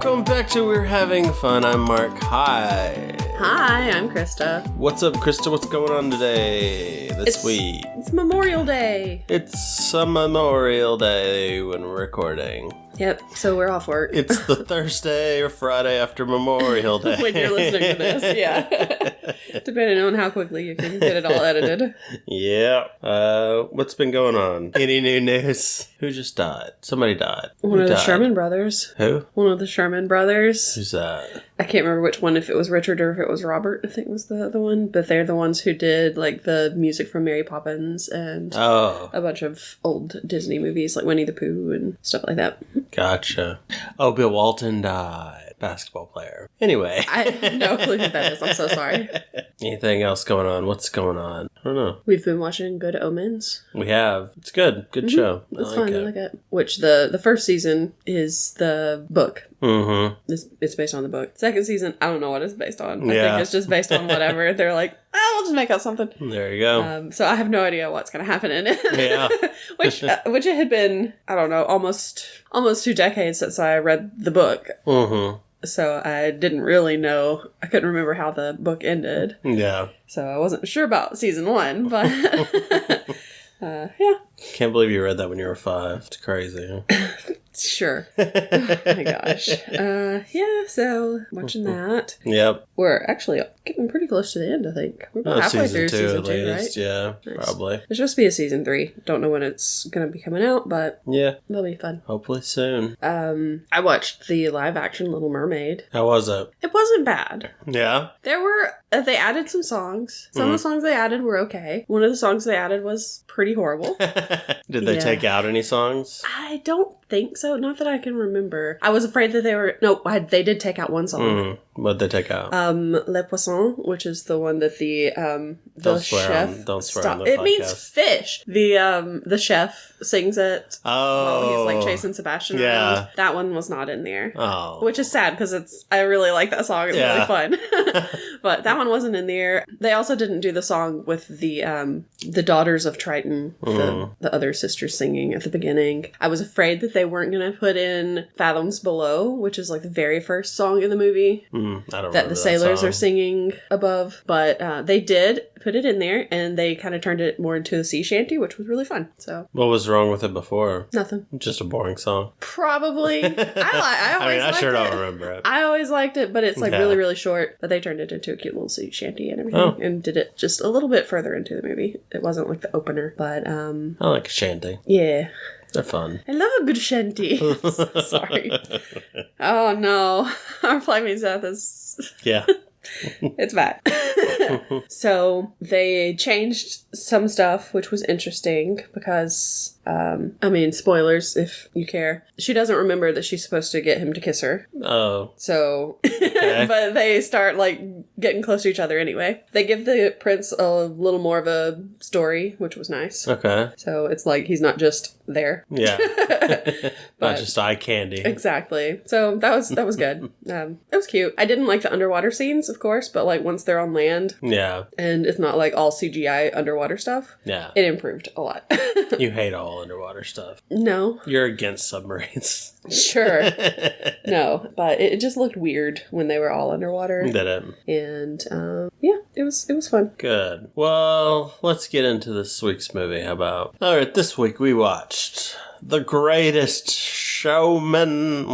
Welcome back to We're Having Fun. I'm Mark. Hi. Hi, I'm Krista. What's up, Krista? What's going on today, this week? It's Memorial Day. It's a Memorial Day when we're recording. Yep, so we're off work. It's the Thursday or Friday after Memorial Day. When you're listening to this, yeah. Depending on how quickly you can get it all edited. Yeah. What's been going on? Any new news? Who just died? Somebody died. One of the Sherman brothers. Who? One of the Sherman brothers. Who's that? I can't remember which one, if it was Richard or if it was Robert, I think was the other one. But they're the ones who did, like, the music from Mary Poppins and a bunch of old Disney movies, like Winnie the Pooh and stuff like that. Gotcha. Oh, Bill Walton died. Basketball player. Anyway. I have no clue who that is. I'm so sorry. Anything else going on? What's going on? I don't know. We've been watching Good Omens. We have. It's good. Good show. It's fun. I like it. Which the first season is the book. Mm-hmm. It's based on the book. Second season, I don't know what it's based on. I Yeah. think it's just based on whatever. They're like, we'll just make up something. There you go. So I have no idea what's going to happen in it. Yeah. which it had been, I don't know, almost 2 decades since I read the book. Mm-hmm. So I didn't really know. I couldn't remember how the book ended. Yeah. So I wasn't sure about season 1, but yeah. Can't believe you read that when you were 5. It's crazy. Sure. Oh my gosh. Yeah, so watching that. Yep. We're actually getting pretty close to the end, I think. We're about halfway through season 2, right? Yeah, Nice. probably. There's supposed to be a season 3. Don't know when it's going to be coming out, but Yeah. it'll be fun. Hopefully soon. I watched the live action Little Mermaid. How was it? It wasn't bad. Yeah? There were, they added some songs. Some of the songs they added were okay. One of the songs they added was pretty horrible. Did they Yeah. take out any songs? I don't think so. Not that I can remember. I was afraid that they did take out one song. What'd they take out? Le Poisson, which is the one that the chef. Don't swear on the It podcast. means fish. The chef sings it while he's like chasing Sebastian around. That one was not in there. Oh. Which is sad because I really like that song. It's really fun. But that one wasn't in there. They also didn't do the song with the daughters of Triton, the other sisters singing at the beginning. I was afraid that they weren't going to put in Fathoms Below, which is like the very first song in the movie. I don't that the sailors are singing above, but they did put it in there, and they kind of turned it more into a sea shanty, which was really fun. So What was wrong with it before? nothing. Just a boring song. Probably. I sure don't remember it. I always liked it, but it's like really, really short. But they turned it into a cute little sea shanty and everything, and did it just a little bit further into the movie. It wasn't like the opener, but I like a shanty. yeah. They're fun. I love a good shanty. Sorry. Oh no. Our Flaming Death is... Yeah. It's bad. So they changed some stuff, which was interesting because, spoilers if you care. She doesn't remember that she's supposed to get him to kiss her. Oh. So, Okay. but they start like getting close to each other anyway. They give the prince a little more of a story, which was nice. Okay. So it's like he's not just there. Yeah. But Not just eye candy. exactly. So that was good. It was cute. I didn't like the underwater scenes, of course, but like once they're on land Yeah. and it's not like all CGI underwater stuff, Yeah. it improved a lot. You hate all underwater stuff. No. You're against submarines. Sure. No, but it just looked weird when they were all underwater. Did it? And yeah, it was fun. Good. Well, let's get into this week's movie. How about? All right, this week we watched The Greatest Showman.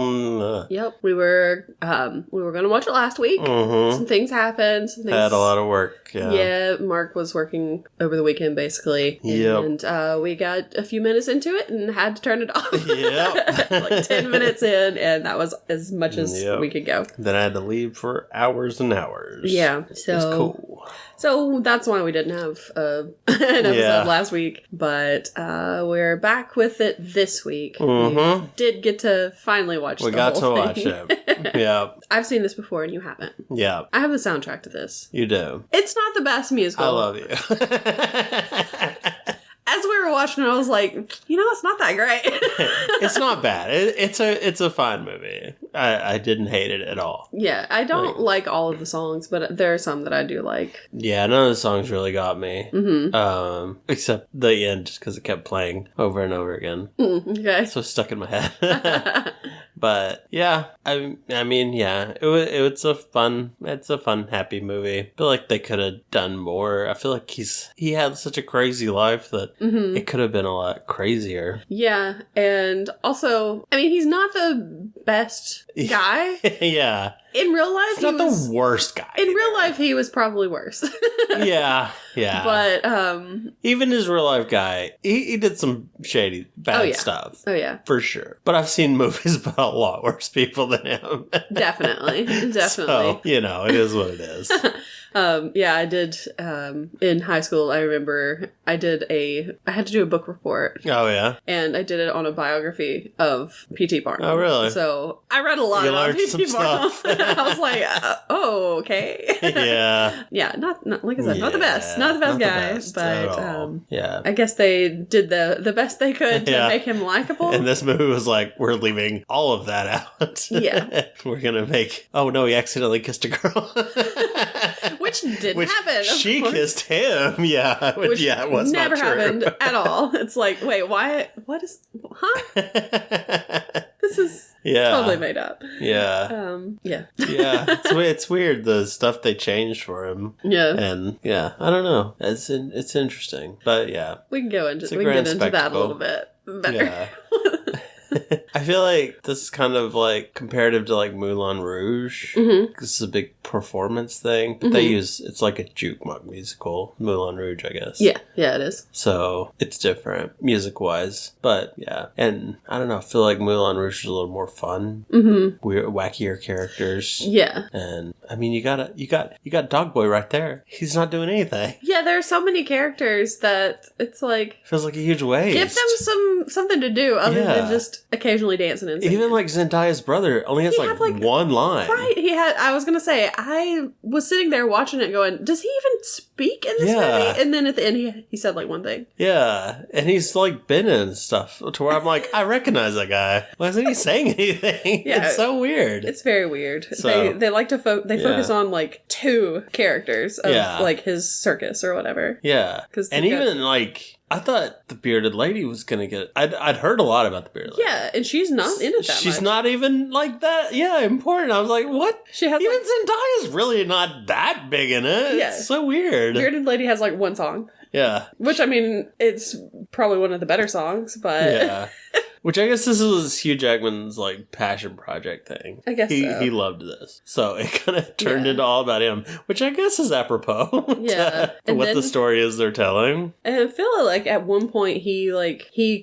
Yep, we were gonna watch it last week. Some things happened. Had a lot of work. Yeah, Mark was working over the weekend basically. Yep. And we got a few minutes into it and had to turn it off. Yep. Like 10 minutes in, and that was as much as we could go. Then I had to leave for hours and hours. Yeah, so it's cool. So that's why we didn't have an episode last week. But we're back with it this week. We did get to finally watch the whole thing. We got to watch it. Yeah. I've seen this before and you haven't. Yeah. I have the soundtrack to this. You do. It's not the best musical. I love you. As we were watching it, I was like, it's not that great. It's not bad. It's a fine movie. I didn't hate it at all. Yeah, I don't like all of the songs, but there are some that I do like. Yeah, none of the songs really got me. Mm-hmm. Except the end, just because it kept playing over and over again. Okay. So it's stuck in my head. But yeah, I mean, yeah, it's a fun, happy movie. I feel like they could have done more. I feel like he had such a crazy life that it could have been a lot crazier. Yeah, and also, I mean, he's not the best guy. Yeah. In real life, he's not the worst guy. In real life, he was probably worse. Yeah. But even his real life guy, he did some shady, bad stuff. Oh yeah, for sure. But I've seen movies about a lot worse people than him. Definitely. So, it is what it is. Yeah, I did, in high school, I remember I had to do a book report. Oh, yeah? And I did it on a biography of P.T. Barnum. Oh, really? So I read a lot about P.T. Barnum. I was like, okay. Yeah. Yeah, not like I said, not the best. Not the best guy. But, yeah. I guess they did the best they could to make him likable. And this movie was like, we're leaving all of that out. Yeah. We're going to make, oh no, he accidentally kissed a girl. Which didn't happen. She kissed him. Yeah. Which it was never not true. happened at all. It's like, wait, why? What is? Huh? This is totally made up. Yeah. Yeah. Yeah. It's weird the stuff they changed for him. Yeah. And I don't know. It's interesting, but yeah. We can get into that a little bit better. Yeah. I feel like this is kind of like comparative to like Moulin Rouge. Mm-hmm. This is a big performance thing, but it's like a jukebox musical. Moulin Rouge, I guess. Yeah, it is. So it's different music wise, but yeah. And I don't know, I feel like Moulin Rouge is a little more fun. Mm-hmm. Weird, wackier characters. Yeah. And I mean, you got Dog Boy right there. He's not doing anything. Yeah, there are so many characters that it's like feels like a huge waste. Give them something to do other than just occasionally dancing and singing. Even like Zendaya's brother only has like one line. Right. I was gonna say, I was sitting there watching it going, does he even speak in this movie? And then at the end he said like one thing. Yeah. And he's like been in stuff to where I'm like, I recognize that guy. Why isn't he saying anything? Yeah. It's so weird. It's very weird. So, they like to focus on like two characters of like his circus or whatever. Yeah. And even like I thought the bearded lady was gonna get. I'd heard a lot about the bearded lady. Yeah, and she's not in it that much. She's not even like that. Yeah, important. I was like, what? She has even Zendaya's really not that big in it. Yeah. It's so weird. Bearded lady has like one song. Yeah. Which I mean, it's probably one of the better songs, but yeah. Which I guess this was Hugh Jackman's like passion project thing. I guess he loved this, so it kind of turned into all about him, which I guess is apropos. To what the story is they're telling. And I feel like at one point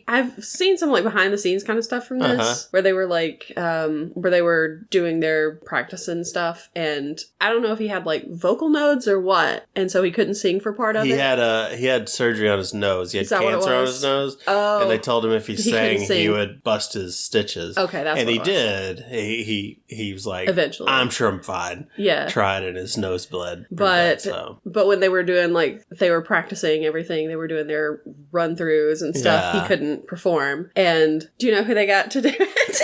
I've seen some like behind the scenes kind of stuff from this where they were like where they were doing their practice and stuff, and I don't know if he had like vocal nodes or what, and so he couldn't sing for part of it. He had surgery on his nose. He had cancer on his nose. Oh, and they told him if he sang, he would bust his stitches. Okay, that's and what he did. He was like, eventually, I'm sure I'm fine. Yeah, tried and his nose bled. But when they were doing they were practicing everything, they were doing their run throughs and stuff. He couldn't perform. And do you know who they got to do it?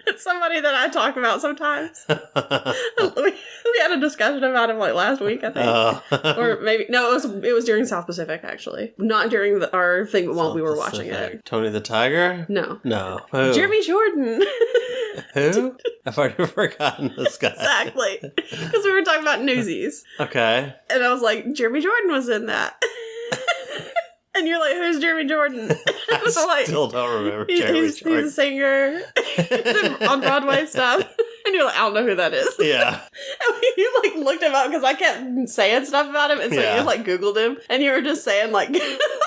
It's somebody that I talk about sometimes. We had a discussion about him like last week, I think. Or maybe, no, it was during South Pacific, actually. Not during our thing while we were watching it. Tony the Tiger? No. Who? Jeremy Jordan. Who? I've already forgotten this guy. Exactly. Because we were talking about Newsies. Okay. And I was like, Jeremy Jordan was in that. And you're like, who's Jeremy Jordan? I still don't remember Jeremy Jordan. He's a singer. He's on Broadway stuff. And you're like, I don't know who that is. Yeah. And you like looked him up because I kept saying stuff about him. And so you like Googled him. And you were just saying like,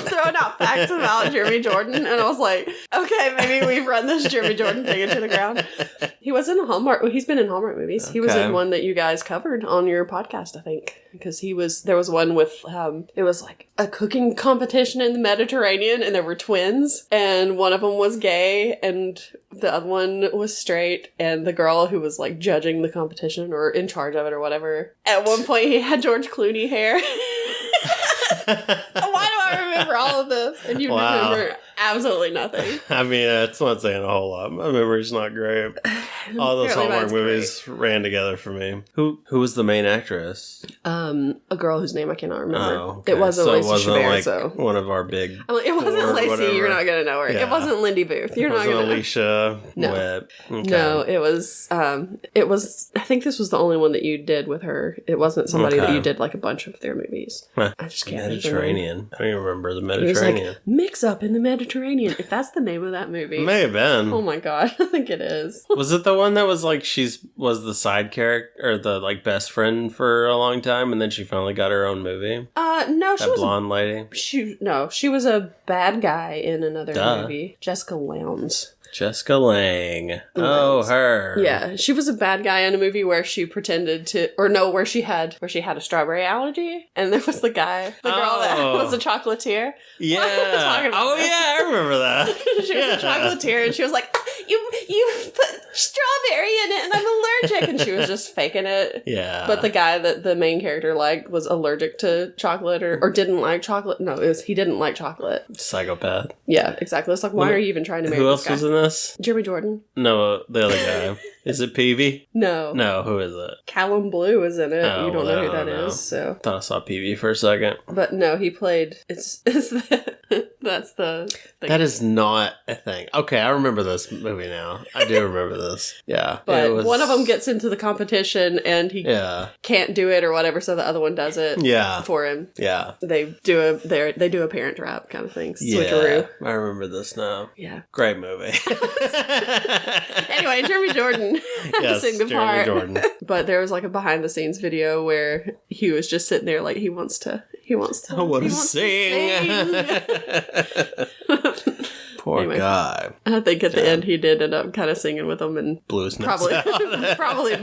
throwing out facts about Jeremy Jordan. And I was like, okay, maybe we've run this Jeremy Jordan thing into the ground. He was in he's been in Hallmark movies. Okay. He was in one that you guys covered on your podcast, I think. Because there was one with, it was like a cooking competition in the Mediterranean, and there were twins, and one of them was gay, and the other one was straight, and the girl who was like judging the competition or in charge of it or whatever, at one point he had George Clooney hair. Why do I remember all of this, and you remember absolutely nothing. I mean, it's not saying a whole lot. My memory's not great. All those Hallmark movies ran together for me. Who was the main actress? A girl whose name I cannot remember. Oh, okay. It wasn't Lacey Chabert, like so one of our big. It wasn't Lacey. You're not gonna know her. Yeah. It wasn't Lindy Booth. You're not gonna. Alicia. No. Webb. Okay. No, it was. It was. I think this was the only one that you did with her. It wasn't somebody that you did like a bunch of their movies. Huh. I just can't. Mediterranean. I don't even remember the Mediterranean. It was like, Mix Up in the Mediterranean. If that's the name of that movie, It may have been. Oh my god, I think it is. Was it the one that was like was the side character or the like best friend for a long time, and then she finally got her own movie? No, she was blonde lady. She was a bad guy in another movie. Jessica Lowndes. Jessica Lange. Oh, her. Yeah, she was a bad guy in a movie where she pretended to, where she had a strawberry allergy, and there was the girl that was a chocolatier. Yeah. I remember that. She was a chocolatier, and she was like, "You put strawberry in it, and I'm allergic," and she was just faking it. Yeah. But the guy that the main character liked was allergic to chocolate, or didn't like chocolate. No, he didn't like chocolate. Psychopath. Yeah, exactly. It's like, why are you even trying to marry this guy? Who else was in this? Jeremy Jordan. No, the other guy. Is it Peavy? No. No, who is it? Callum Blue is in it. You don't know who that is, so. I thought I saw Peavy for a second. But no, he played. That's the thing. That is not a thing. Okay, I remember this movie now. I do remember this. Yeah. But one of them gets into the competition and he can't do it or whatever, so the other one does it for him. Yeah. They do a parent trap kind of thing. Switcheroo. Yeah, I remember this now. Yeah. Great movie. Anyway, Jeremy Jordan yes, sing the Jeremy part. Jordan. But there was like a behind the scenes video where he was just sitting there like he wants to sing. Poor guy. I think at the end he did end up kind of singing with them and blew his nuts probably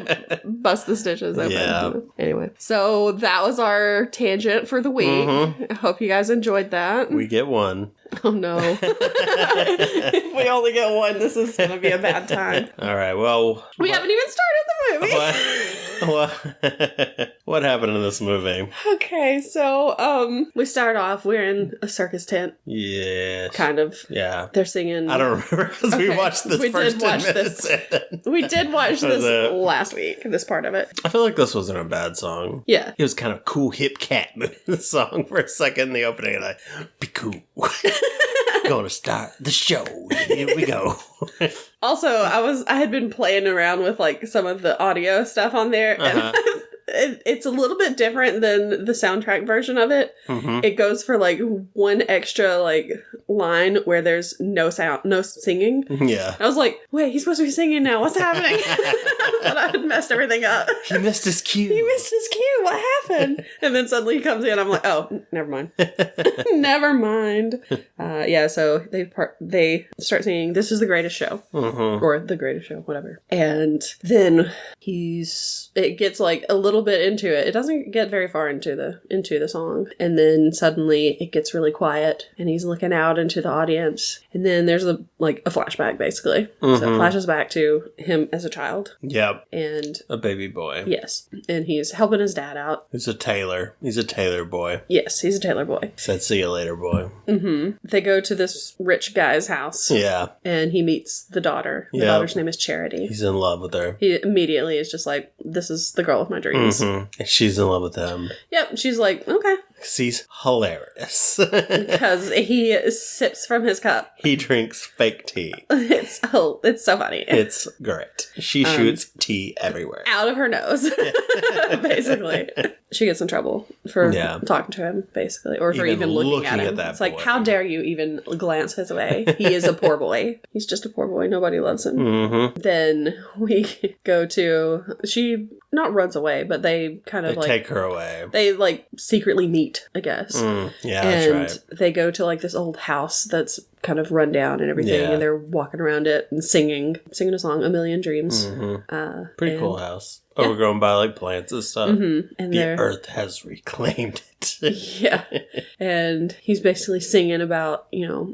bust the stitches open. Yeah. Anyway, so that was our tangent for the week. Mm-hmm. I hope you guys enjoyed that. We get one. Oh no. If we only get one, this is going to be a bad time. All right, well... We haven't even started the movie. What happened in this movie? Okay, so we start off, we're in a circus tent. Yeah. Kind of. Yeah. They're singing... I don't remember because we watched this first 10 minutes. We did watch this last week, this part of it. I feel like this wasn't a bad song. Yeah. It was kind of cool hip cat song for a second in the opening, and be cool. Gonna start the show. Here we go. Also, I had been playing around with like some of the audio stuff on there, and it's a little bit different than the soundtrack version of it. Mm-hmm. It goes for like one extra like line where there's no sound, no singing. Yeah. I was like, wait, he's supposed to be singing now. What's happening? But I had messed everything up. He missed his cue. What happened? And then suddenly he comes in. I'm like, oh, never mind. Never mind. Yeah. So they start singing "This Is the Greatest Show" or "The Greatest Show," whatever. And then it gets like a little bit into it. It doesn't get very far into the song, and then suddenly it gets really quiet, and he's looking out into the audience, and then there's a flashback basically. So it flashes back to him as a child. Yep. And a baby boy. Yes, and he's helping his dad out. He's a tailor. He's a tailor boy. Yes, he's a tailor boy. Said, "See you later, boy." Mm-hmm. They go to this rich guy's house. Yeah. And he meets the daughter. The daughter's name is Charity. He's in love with her. He immediately is just like, this is the girl of my dreams. Mm-hmm. And she's in love with him. Yep. She's like, okay. He's hilarious. Because he sips from his cup. He drinks fake tea. It's so funny. It's great. She shoots tea everywhere. Out of her nose. Basically. She gets in trouble for talking to him, basically. Or for even looking at him. It's like, how dare you even glance his way? He is a poor boy. He's just a poor boy. Nobody loves him. Mm-hmm. Then we go to... She not runs away, but they kind of take her away. They secretly meet, I guess. Yeah, and that's right. They go to this old house that's kind of run down and everything, and they're walking around it and singing a song, A Million Dreams. Pretty cool house. Overgrown by like plants and stuff. And the earth has reclaimed it. Yeah. And he's basically singing about,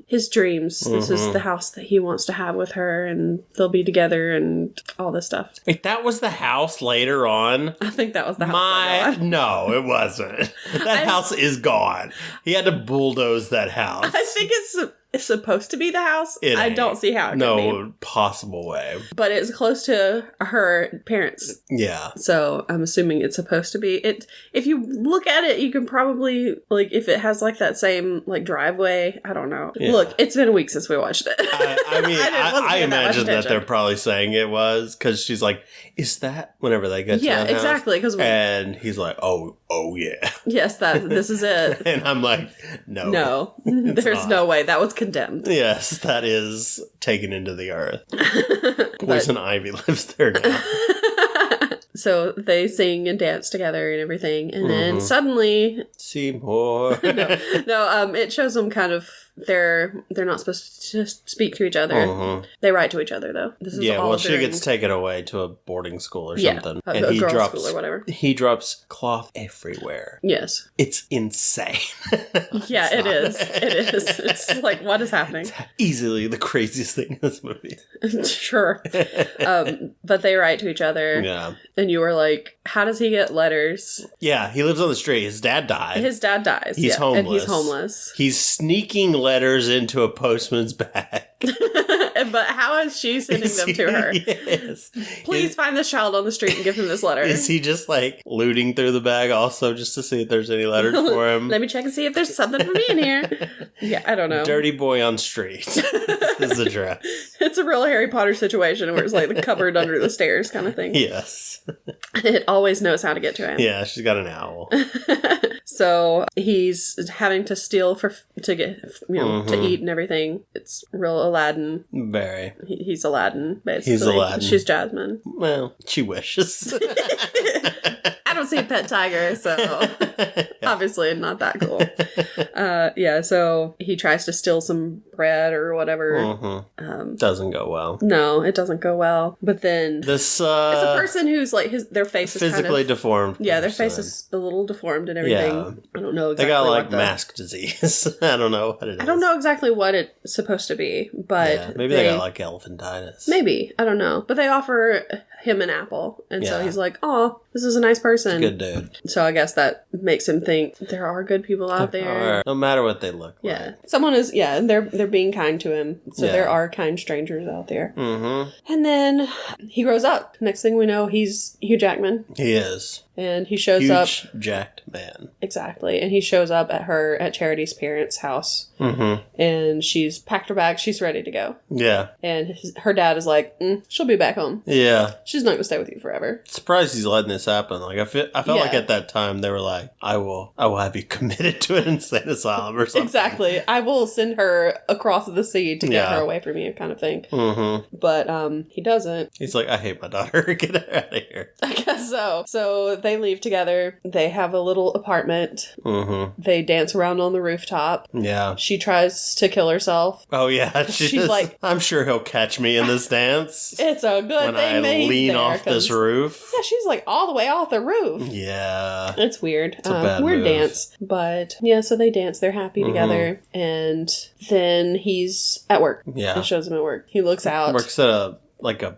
his dreams. This is the house that he wants to have with her, and they'll be together and all this stuff. Wait, that was the house later on? I think that was the house. No, it wasn't. That house is gone. He had to bulldoze that house. I think it's supposed to be the house. I don't see how it could be. No possible way. But it's close to her parents. Yeah. So I'm assuming it's supposed to be. If you look at it, you can probably, like, if it has, like, that same, like, driveway, I don't know. Yeah. Look, it's been a week since we watched it. I mean, I imagine that they're probably saying it was, because she's like, is that whenever they get to the house? Exactly. And he's like, oh yeah. Yes, this is it. And I'm like, no. No. There's no way. That was condemned. Yes, that is taken into the earth. Poison ivy lives there now. So they sing and dance together and everything, and then suddenly Seymour. no, it shows them kind of they're not supposed to speak to each other. They write to each other though. This is all she gets taken away to a boarding school or something, and a girls' school or whatever. He drops cloth everywhere. Yes, it's insane. Yeah, it is. It is. It's like, what is happening? It's easily the craziest thing in this movie. Sure. But they write to each other. Yeah. And you were like, how does he get letters? Yeah, he lives on the street. His dad died. He's homeless. And he's homeless. He's sneaking letters into a postman's bag. But how is she sending them to her? Yes. Please find this child on the street and give him this letter. Is he just like looting through the bag also just to see if there's any letters for him? Let me check and see if there's something for me in here. Yeah, I don't know. Dirty boy on street is the dress. It's a real Harry Potter situation where it's like the cupboard under the stairs kind of thing. Yes. It always knows how to get to him. Yeah, she's got an owl. So he's having to steal to get, to eat and everything. It's real Aladdin. Very. He's Aladdin, basically. He's Aladdin. She's Jasmine. Well, she wishes. I don't see a pet tiger, so obviously not that cool. So he tries to steal some bread or whatever. Doesn't go well. No, it doesn't go well. But then this it's a person who's like their face is physically kind of deformed. Yeah, their face is a little deformed and everything. Yeah. I don't know exactly. They got like mask disease. I don't know what it is. I don't know exactly what it's supposed to be, but maybe they got like elephantitis. Maybe, I don't know. But they offer him an apple, and so he's like, "Oh, this is a nice person, good dude." So I guess that makes him think there are good people out there, no matter what they look like. Yeah, someone is. Yeah, they're being kind to him, so there are kind strangers out there. And then he grows up. Next thing we know, he's Hugh Jackman. He is. And he shows up. Huge, jacked man. Exactly. And he shows up at Charity's parents' house. And she's packed her bag. She's ready to go. Yeah. And her dad is like, she'll be back home. Yeah. She's not going to stay with you forever. Surprised he's letting this happen. Like I felt like at that time they were like, I will have you committed to an insane asylum or something. Exactly. I will send her across the sea to get her away from you, kind of thing. But he doesn't. He's like, I hate my daughter. Get her out of here. I guess so. So they leave together. They have a little apartment. They dance around on the rooftop. Yeah. She tries to kill herself. Oh, yeah. She's like, I'm sure he'll catch me in this dance. It's a good thing that he's lean off this roof. Yeah, she's like all the way off the roof. Yeah. It's weird. It's a bad weird move. Dance. But yeah, so they dance. They're happy together. And then he's at work. Yeah. It shows him at work. He looks out. Works at a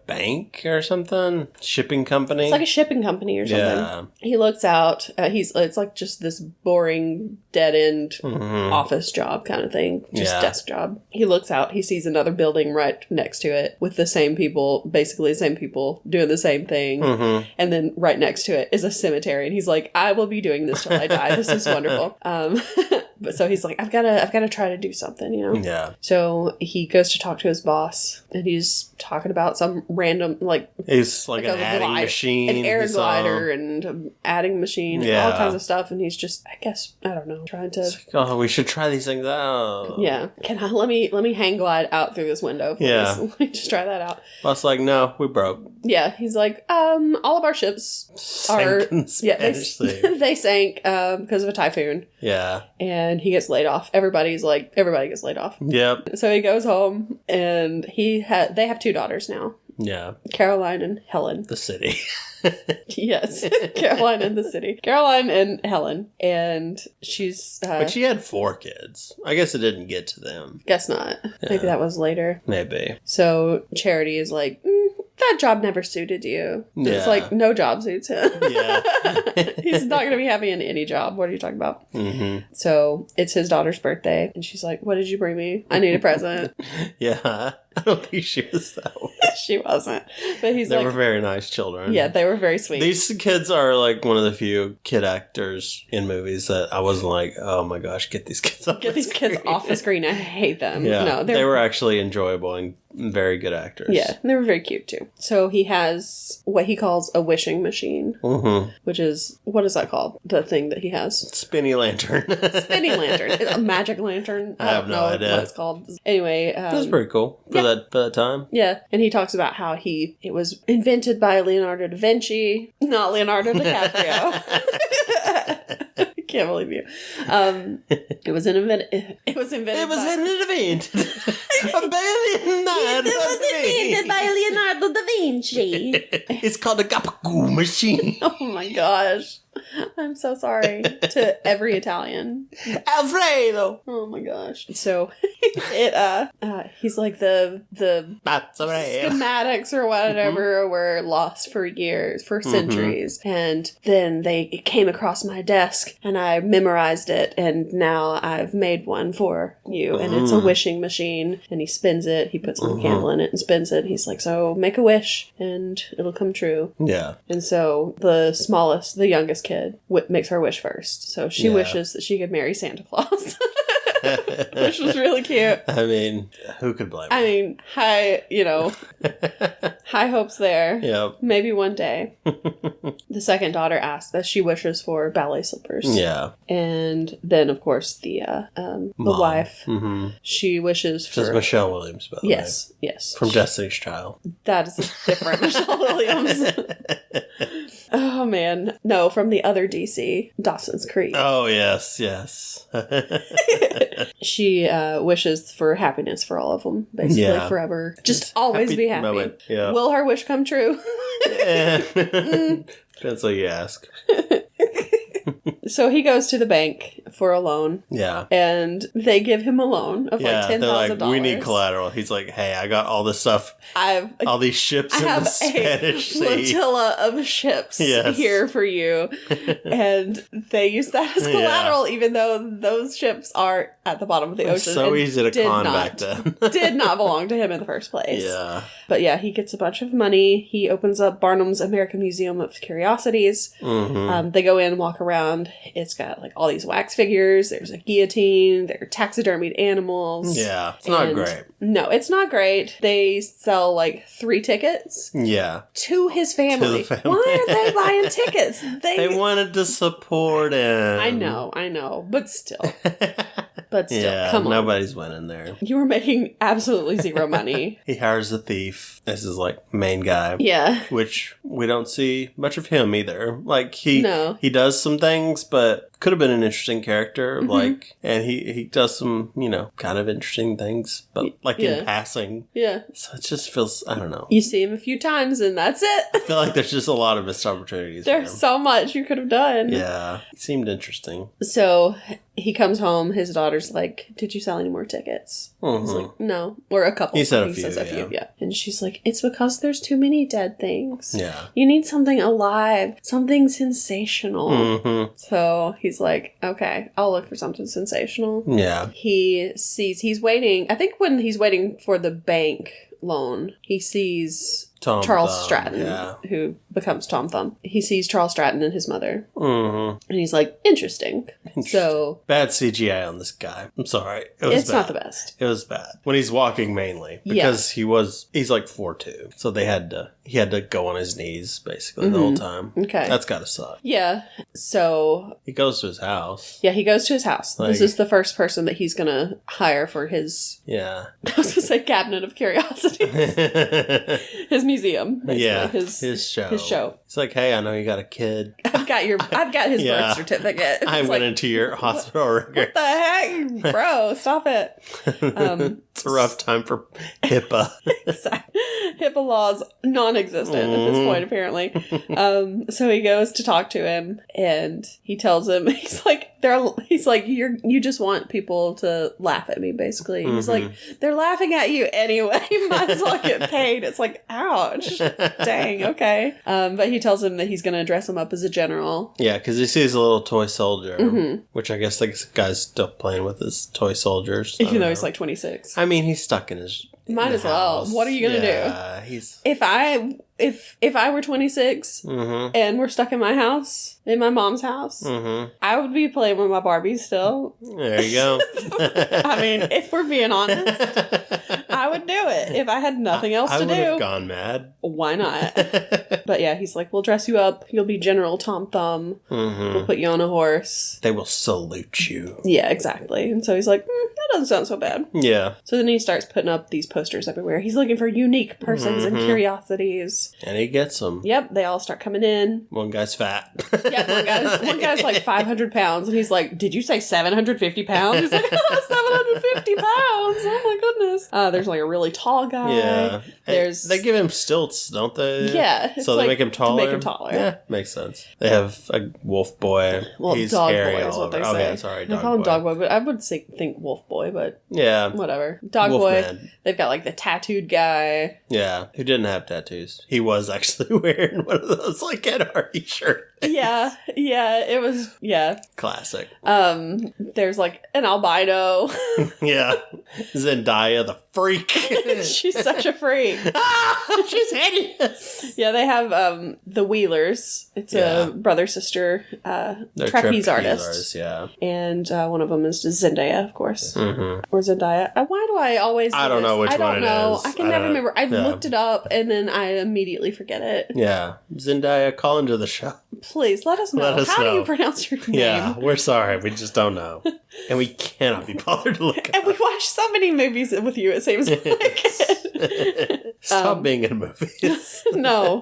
bank or something? Shipping company? It's like a shipping company or something. Yeah. He looks out. It's like just this boring, dead-end office job kind of thing. Just desk job. He looks out. He sees another building right next to it with the same people, basically the same people doing the same thing. And then right next to it is a cemetery. And he's like, I will be doing this till I die. This is wonderful. But so he's like, I've got to try to do something, Yeah. So he goes to talk to his boss, and he's talking about about some random, like... He's like an adding machine. An air glider and adding machine and all kinds of stuff. And he's just, I guess, I don't know, trying to... Like, we should try these things out. Yeah. Let me hang glide out through this window, please. Yeah. Let me just try that out. Bus like, no, we broke. Yeah. He's like, all of our ships are... they sank because of a typhoon. Yeah. And he gets laid off. Everybody gets laid off. Yep. So he goes home, and they have 2 daughters now. Yeah. Caroline and Helen. The city. Yes. Caroline and the city. Caroline and Helen. And she's... but she had 4 kids. I guess it didn't get to them. Guess not. Yeah. Maybe that was later. Maybe. So Charity is like... that job never suited you. Yeah. It's like, no job suits him. Yeah. He's not going to be happy in any job. What are you talking about? Mm-hmm. So it's his daughter's birthday. And she's like, what did you bring me? I need a present. Yeah. I don't think she was that way. She wasn't. But they were very nice children. Yeah, they were very sweet. These kids are like one of the few kid actors in movies that I wasn't like, oh my gosh, get these kids off the screen. Get these kids off the screen. I hate them. Yeah, no, they were actually enjoyable and very good actors. Yeah, they were very cute too. So he has what he calls a wishing machine, which is, what is that called? The thing that he has? Spinny lantern. Spinny lantern. It's a magic lantern. I have no idea what it's called. Anyway. It was pretty cool for that time. Yeah, and he talks about how it was invented by Leonardo da Vinci, not Leonardo DiCaprio. I can't believe you. It was invented by Leonardo da Vinci. It's called a Gabagool machine. Oh my gosh. I'm so sorry to every Italian. Alfredo! Oh my gosh. So he's like the schematics or whatever were lost for years, for centuries. And then it came across my desk and I memorized it, and now I've made one for you. And it's a wishing machine, and he spins it, he puts a little candle in it and spins it. He's like, so make a wish and it'll come true. Yeah. And so the youngest kid makes her wish first. So she wishes that she could marry Santa Claus. Which was really cute. I mean, who could blame her? I mean, high hopes there. Yep. Maybe one day. The second daughter asks that she wishes for ballet slippers. Yeah. And then, of course, the wife, she wishes for... Which is Michelle Williams, by the way. Yes. From Destiny's Child. That is a different Michelle Williams. Oh, man. No, from the other DC, Dawson's Creek. Oh, yes. She wishes for happiness for all of them, basically, forever. Just always be happy. Moment. Yeah. Will her wish come true? Depends what you ask. So he goes to the bank for a loan. Yeah. And they give him a loan of like $10,000. They're like, we need collateral. He's like, hey, I got all this stuff. All these ships in the Spanish Sea. Flotilla of ships here for you. And they use that as collateral, even though those ships are at the bottom of the ocean. It's so easy to con back then. Did not belong to him in the first place. Yeah. But yeah, he gets a bunch of money. He opens up Barnum's American Museum of Curiosities. They go in, walk around. It's got like all these wax figures. There's a guillotine. There are taxidermied animals. Yeah. It's not great. No, it's not great. They sell like 3 tickets. Yeah. To his family. Why are they buying tickets? They wanted to support him. I know. But still. Come on. Nobody's winning there. You were making absolutely zero money. He hires a thief as his like main guy. Yeah. Which we don't see much of him either. Like he does some things, but could have been an interesting character. Like, and he does some, kind of interesting things, but like in passing. Yeah. So it just feels, I don't know. You see him a few times and that's it. I feel like there's just a lot of missed opportunities. There's so much you could have done. Yeah. He seemed interesting. So he comes home. His daughter's like, did you sell any more tickets? He's like, no. Or a couple. He said a few. Yeah. And she's like, it's because there's too many dead things. Yeah. You need something alive. Something sensational. So he's like, okay, I'll look for something sensational. Yeah. He's waiting. I think when he's waiting for the bank alone, he sees Tom Charles Thumb, Stratton, who becomes Tom Thumb. He sees Charles Stratton and his mother. And he's like, interesting. So... Bad CGI on this guy. I'm sorry. It's bad. Not the best. It was bad. When he's walking mainly. Because he's like 4'2". So he had to go on his knees, basically, the whole time. Okay. That's gotta suck. Yeah. So... He goes to his house. Yeah, he goes to his house. This is the first person that he's gonna hire for his... Yeah. I was gonna say cabinet of curiosities. His museum, basically. Yeah, his show. It's like, hey, I know you got a kid. I've got his birth certificate. I went into your hospital record. What the heck? Bro, stop it. It's a rough time for HIPAA. HIPAA laws non-existent at this point, apparently. So he goes to talk to him, and he tells him, he's like, you just want people to laugh at me, basically. He's like, they're laughing at you anyway. You might as well get paid. It's like, ouch. Dang, okay. But he tells him that he's going to dress him up as a general. Yeah, because he sees a little toy soldier, which I guess the guy's still playing with his toy soldiers. Even though he's like 26. I mean, he's stuck in his... Might as well. What are you going to do? If I were 26 and we're stuck in my house, in my mom's house, I would be playing with my Barbies still. There you go. I mean, if we're being honest, I would do it if I had nothing else to do. I would have gone mad. Why not? But yeah, he's like, we'll dress you up. You'll be General Tom Thumb. We'll put you on a horse. They will salute you. Yeah, exactly. And so he's like, that doesn't sound so bad. Yeah. So then he starts putting up these posters everywhere. He's looking for unique persons and curiosities. And he gets them. Yep, they all start coming in. One guy's fat. Yeah, one guy's like 500 pounds, and he's like, did you say 750 pounds? He's like, 750 pounds! Oh my goodness. There's like a really tall guy. Yeah. They give him stilts, don't they? Yeah. So they make him taller? To make him taller. Yeah, makes sense. They have a wolf boy. Well, he's dog hairy boy is what they say. Okay, sorry, They call him dog boy, but I would think wolf boy, but yeah, whatever. Dog wolf boy. Man. They've got like the tattooed guy. Yeah, who didn't have tattoos. He was actually wearing one of those like Ed Hardy shirts. Yeah, it was, Classic. There's like an albino. Yeah. Zendaya the freak. She's such a freak. She's hideous. Yeah, they have the Wheelers. It's a brother-sister trapeze artist. Yeah. And one of them is Zendaya, of course. Or Zendaya. Why do I always I don't know which one it is. I can never remember. I've looked it up and then I immediately forget it. Yeah. Zendaya, call into the show. Please, let us know. How do you pronounce your name? Yeah, we're sorry. We just don't know. And we cannot be bothered to look it up. And we watch so many movies with you, it seems like. Stop being in movies. No.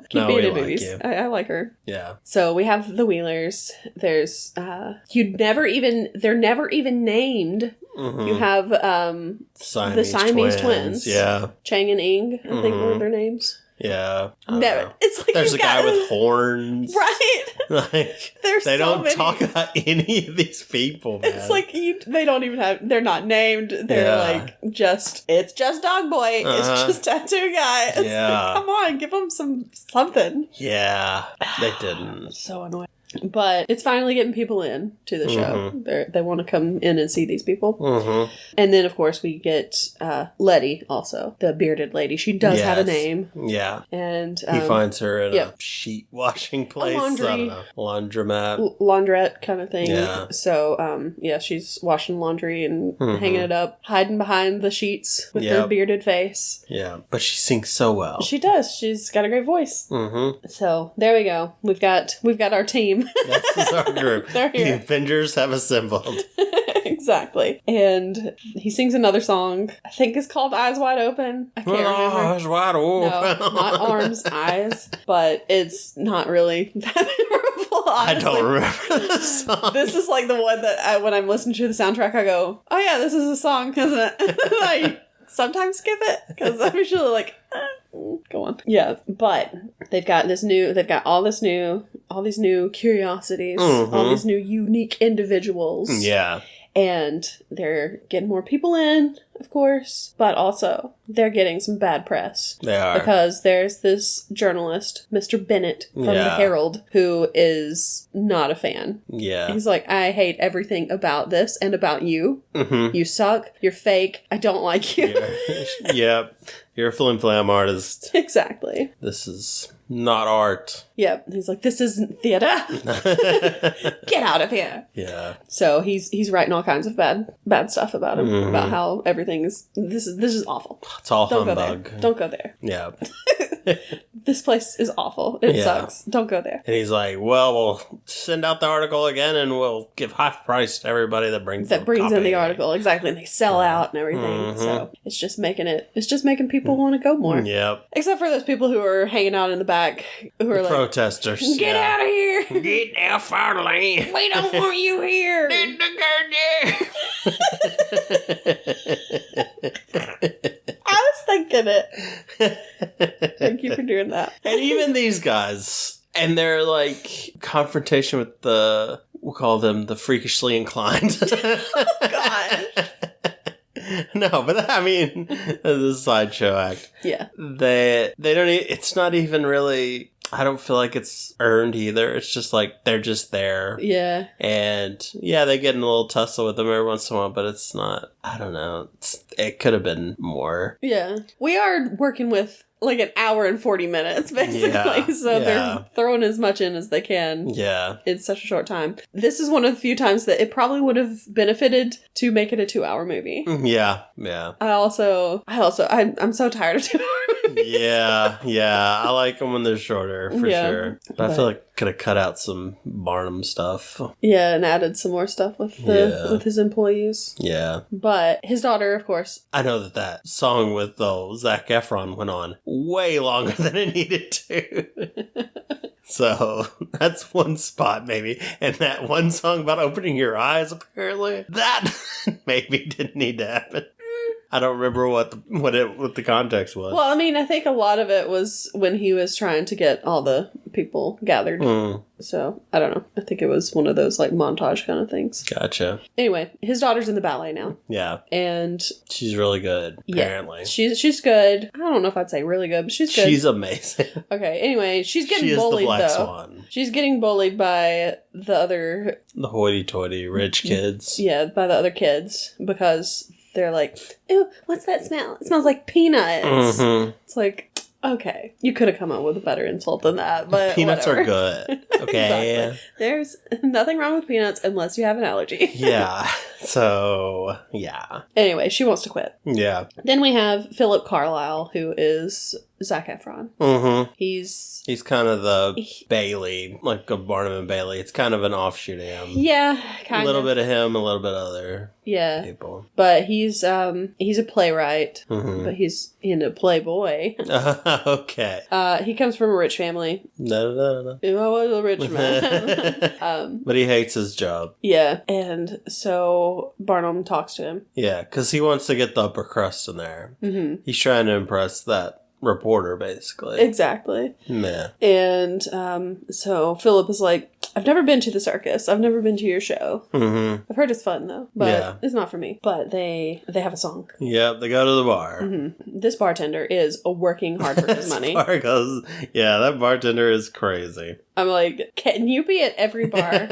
Keep being in movies. You. I like her. Yeah. So we have the Wheelers. There's, they're never even named. You have, the Siamese twins. Yeah. Chang and Ing, I think were their names. Yeah. Never. It's like there's a guy with horns. Right. Like they don't talk about any of these people, man. It's like they don't even have, they're not named. They're like it's just dog boy. It's just tattoo guy. It's like, come on, give them something. Yeah. They didn't. So annoying. But it's finally getting people in to the show. They want to come in and see these people. And then, of course, we get Letty also, the bearded lady. She does have a name. Yeah. And he finds her in a sheet washing place. I don't know. Laundromat. Laundrette kind of thing. Yeah. So, she's washing laundry and hanging it up, hiding behind the sheets with her bearded face. Yeah. But she sings so well. She does. She's got a great voice. So, there we go. We've got our team. That's our group. They're here. The Avengers have assembled. Exactly. And he sings another song. I think it's called Eyes Wide Open. I can't remember. Eyes wide open. No, not arms, eyes. But it's not really that memorable, honestly. I don't remember the song. This is like the one that when I'm listening to the soundtrack, I go, oh yeah, this is a song, isn't it? I sometimes skip it because I'm usually like, go on. Yeah, but they've got all these new curiosities, all these new unique individuals. Yeah. And they're getting more people in. of course, but also they're getting some bad press. They are. Because there's this journalist, Mr. Bennett from the Herald, who is not a fan. Yeah. He's like, I hate everything about this and about you. Mm-hmm. You suck. You're fake. I don't like you. Yep. You're a flim flam artist. Exactly. This is not art. Yep. He's like, this isn't theater. Get out of here. Yeah. So he's writing all kinds of bad stuff about him. Mm-hmm. About how everything is this is awful. It's all Don't humbug. go there. Don't go there. Yeah. This place is awful. It sucks. Don't go there. And he's like, well, we'll send out the article again and we'll give half price to everybody that brings in the article. Exactly. And they sell out and everything. Mm-hmm. So it's just making people want to go more. Yep. Except for those people who are hanging out in the back who are like, protesters. Get out of here. Get out of the land. We don't want you here. I was thinking it. Thank you for doing that. And even these guys, and their like confrontation with we'll call them the freakishly inclined. Oh, gosh. No, but I mean, this is a sideshow act. Yeah. They don't, it's not even really, I don't feel like it's earned either. It's just like, they're just there. Yeah. And yeah, they get in a little tussle with them every once in a while, but it's not, I don't know. It could have been more. Yeah. We are working with like an hour and 40 minutes, basically. Yeah, so they're throwing as much in as they can. Yeah. In such a short time. This is one of the few times that it probably would have benefited to make it a 2-hour movie. Yeah. Yeah. I'm so tired of 2-hour movies. Yeah. I like them when they're shorter, for sure. But I feel like could have cut out some Barnum stuff. Yeah, and added some more stuff with his employees. Yeah. But his daughter, of course. I know that song with Zac Efron went on way longer than it needed to. So that's one spot maybe. And that one song about opening your eyes, apparently, that maybe didn't need to happen. I don't remember what the context was. Well, I mean, I think a lot of it was when he was trying to get all the people gathered. So, I don't know. I think it was one of those, like, montage kind of things. Gotcha. Anyway, his daughter's in the ballet now. Yeah. And she's really good, apparently. Yeah, she's good. I don't know if I'd say really good, but she's good. She's amazing. Okay, anyway, she's getting bullied, though. She is the Black Swan. She's getting bullied by the hoity-toity rich kids. Yeah, by the other kids, because they're like, ew, what's that smell? It smells like peanuts. Mm-hmm. It's like, okay, you could have come up with a better insult than that, but peanuts whatever. Are good. Okay. Exactly. There's nothing wrong with peanuts unless you have an allergy. Yeah. So, yeah. Anyway, she wants to quit. Yeah. Then we have Philip Carlyle, who is Zac Efron. Mm-hmm. He's kind of the Bailey, like a Barnum and Bailey. It's kind of an offshoot of him. Yeah, kind of. A little bit of him, a little bit of other people. But he's a playwright, but he's in a playboy. Okay. He comes from a rich family. No. I was a rich man. But he hates his job. Yeah, and so Barnum talks to him. Yeah, because he wants to get the upper crust in there. Mm-hmm. He's trying to impress that reporter, basically. Exactly. Yeah. And so Philip is like, I've never been to the circus. I've never been to your show. Mm-hmm. I've heard it's fun, though. But it's not for me. But they have a song. Yep, they go to the bar. Mm-hmm. This bartender is working hard for his money. That bartender is crazy. I'm like, can you be at every bar?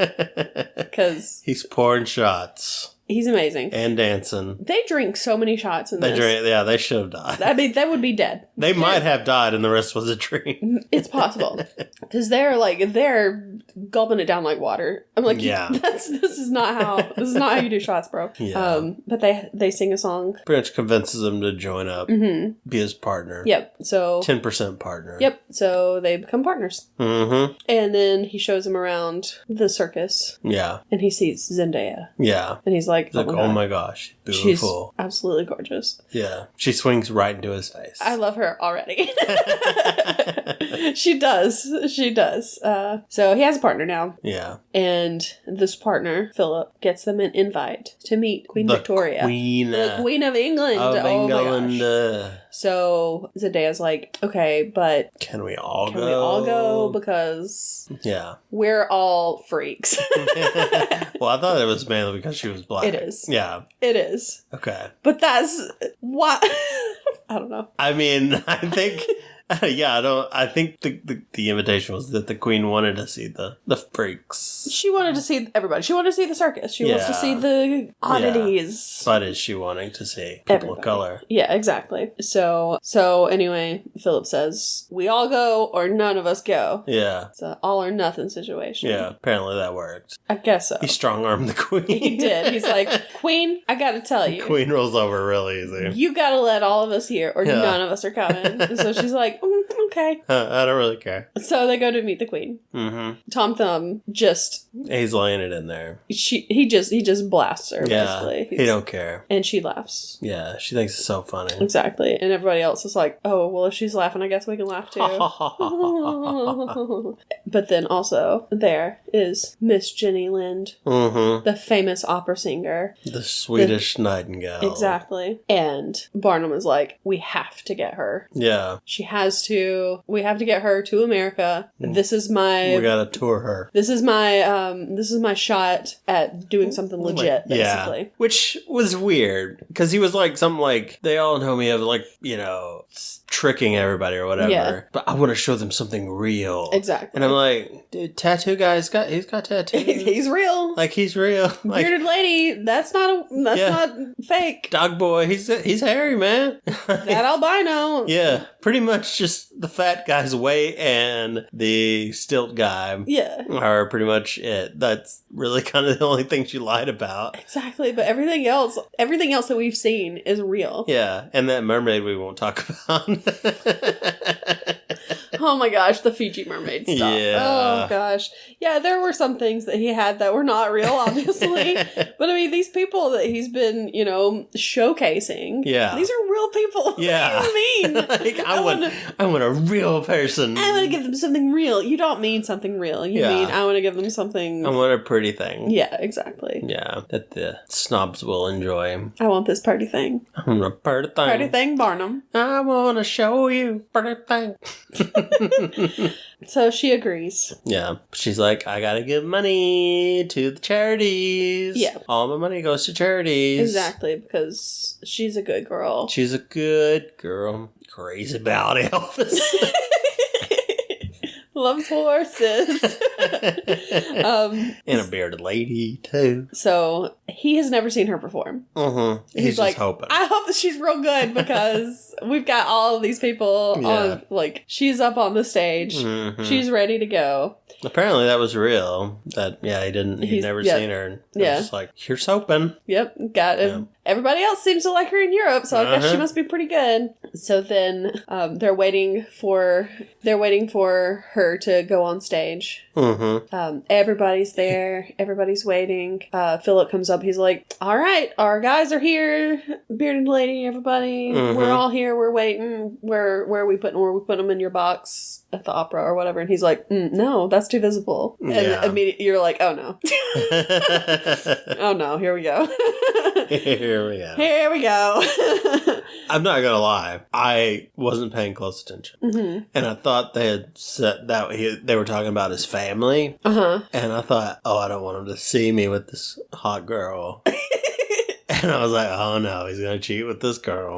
Because he's pouring shots. He's amazing. And dancing. They drink so many shots in this. They should have died. I mean, they would be dead. They might have died and the rest was a dream. It's possible. Because they're gulping it down like water. I'm like, this is not how you do shots, bro. Yeah. But they sing a song. Pretty much convinces him to join up. Mm-hmm. Be his partner. Yep. So 10% partner. Yep. So they become partners. Mm-hmm. And then he shows him around the circus. Yeah. And he sees Zendaya. Yeah. And he's like, oh my gosh, beautiful. She's absolutely gorgeous. Yeah. She swings right into his face. I love her already. She does. So he has a partner now. Yeah. And this partner, Philip, gets them an invite to meet Queen Victoria. The Queen of England. Of England. My gosh. So Zendaya's like, okay, but can we all go? Can we all go? Because we're all freaks. Well, I thought it was mainly because she was black. It is. Yeah. It is. Okay. But that's why. I don't know. I mean, I think. I think the invitation was that the queen wanted to see the freaks. She wanted to see everybody. She wanted to see the circus. She wants to see the oddities. But is she wanting to see people of color? Yeah, exactly. So anyway, Philip says, we all go or none of us go. Yeah. It's an all or nothing situation. Yeah, apparently that worked. I guess so. He strong-armed the queen. He did. He's like, Queen, I gotta tell you. Queen rolls over real easy. You gotta let all of us here or none of us are coming. And so she's like, okay. I don't really care. So they go to meet the queen. Mm-hmm. Tom Thumb just... He's laying it in there. He just blasts her, basically. He don't care. And she laughs. Yeah, she thinks it's so funny. Exactly. And everybody else is like, oh, well, if she's laughing, I guess we can laugh too. But then also, there is Miss Jenny Lind, the famous opera singer. The Swedish Nightingale. Exactly. And Barnum is like, we have to get her. Yeah. She has to. We have to get her to America. This is my... We gotta tour her. This is my shot at doing something legit, basically. Yeah. Which was weird, because he was like, something like, they all know me of, like, you know, tricking everybody or whatever. Yeah. But I want to show them something real. Exactly. And I'm like, dude, tattoo guy, he's got tattoos. He's real. Like, he's real. Like, bearded lady, that's not fake. Dog boy, he's hairy, man. That albino. Yeah. Pretty much just the fat guy's weight and the stilt guy are pretty much it. That's really kind of the only things you lied about. Exactly, but everything else that we've seen is real. Yeah, and that mermaid we won't talk about. Oh my gosh, the Fiji mermaid stuff. Yeah. Oh gosh. Yeah, there were some things that he had that were not real, obviously. But I mean, these people that he's been, showcasing. Yeah. These are real people. Yeah. What do you mean? Like, I want a real person. I want to give them something real. You don't mean something real. You mean I want to give them something. I want a pretty thing. Yeah, exactly. Yeah, that the snobs will enjoy. I want this party thing. I want a party thing. Party thing, Barnum. I want to show you party thing. So she agrees. Yeah. She's like, I gotta give money to the charities. Yeah. All my money goes to charities. Exactly, because she's a good girl. She's a good girl. Crazy about Elvis. Loves horses. And a bearded lady, too. So, he has never seen her perform. Mm-hmm. He's like, just hoping. I hope that she's real good, because we've got all of these people on, like, she's up on the stage. Mm-hmm. She's ready to go. Apparently that was real. That, he'd never seen her. And I was just like, here's hoping. Yep, got him. Yeah. Everybody else seems to like her in Europe, so I guess she must be pretty good. So then they're waiting for her to go on stage. Mm-hmm. Everybody's there. Everybody's waiting. Philip comes up. He's like, all right, our guys are here. Bearded lady, everybody. Mm-hmm. We're all here. We're waiting. Where are we putting them in your box at the opera or whatever? And he's like, no, that's too visible. And immediately you're like, oh no. Oh no, here we go. Here we go. Here we go. I'm not gonna lie. I wasn't paying close attention, and I thought they had said that they were talking about his family. And I thought, I don't want him to see me with this hot girl. And I was like, oh no, he's gonna cheat with this girl.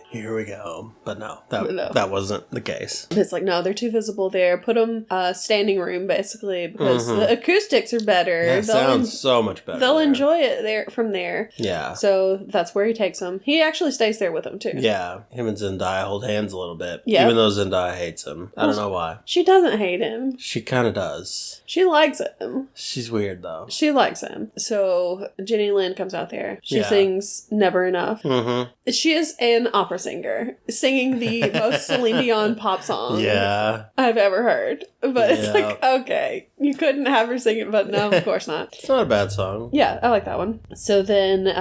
Here we go. But no, that wasn't the case. It's like, no, they're too visible there. Put them standing room, basically, because the acoustics are better. That sounds so much better. They'll enjoy it from there. Yeah. So that's where he takes them. He actually stays there with them, too. Yeah. Him and Zendaya hold hands a little bit. Yeah. Even though Zendaya hates him. I don't know why. She doesn't hate him. She kind of does. She likes him. She's weird, though. She likes him. So Jenny Lind comes out there. She sings Never Enough. Mm-hmm. She is an opera singer, singing the most Celine Dion pop song I've ever heard. But it's like, okay, You couldn't have her sing it, but no, of course not. It's not a bad song. Yeah, I like that one. So then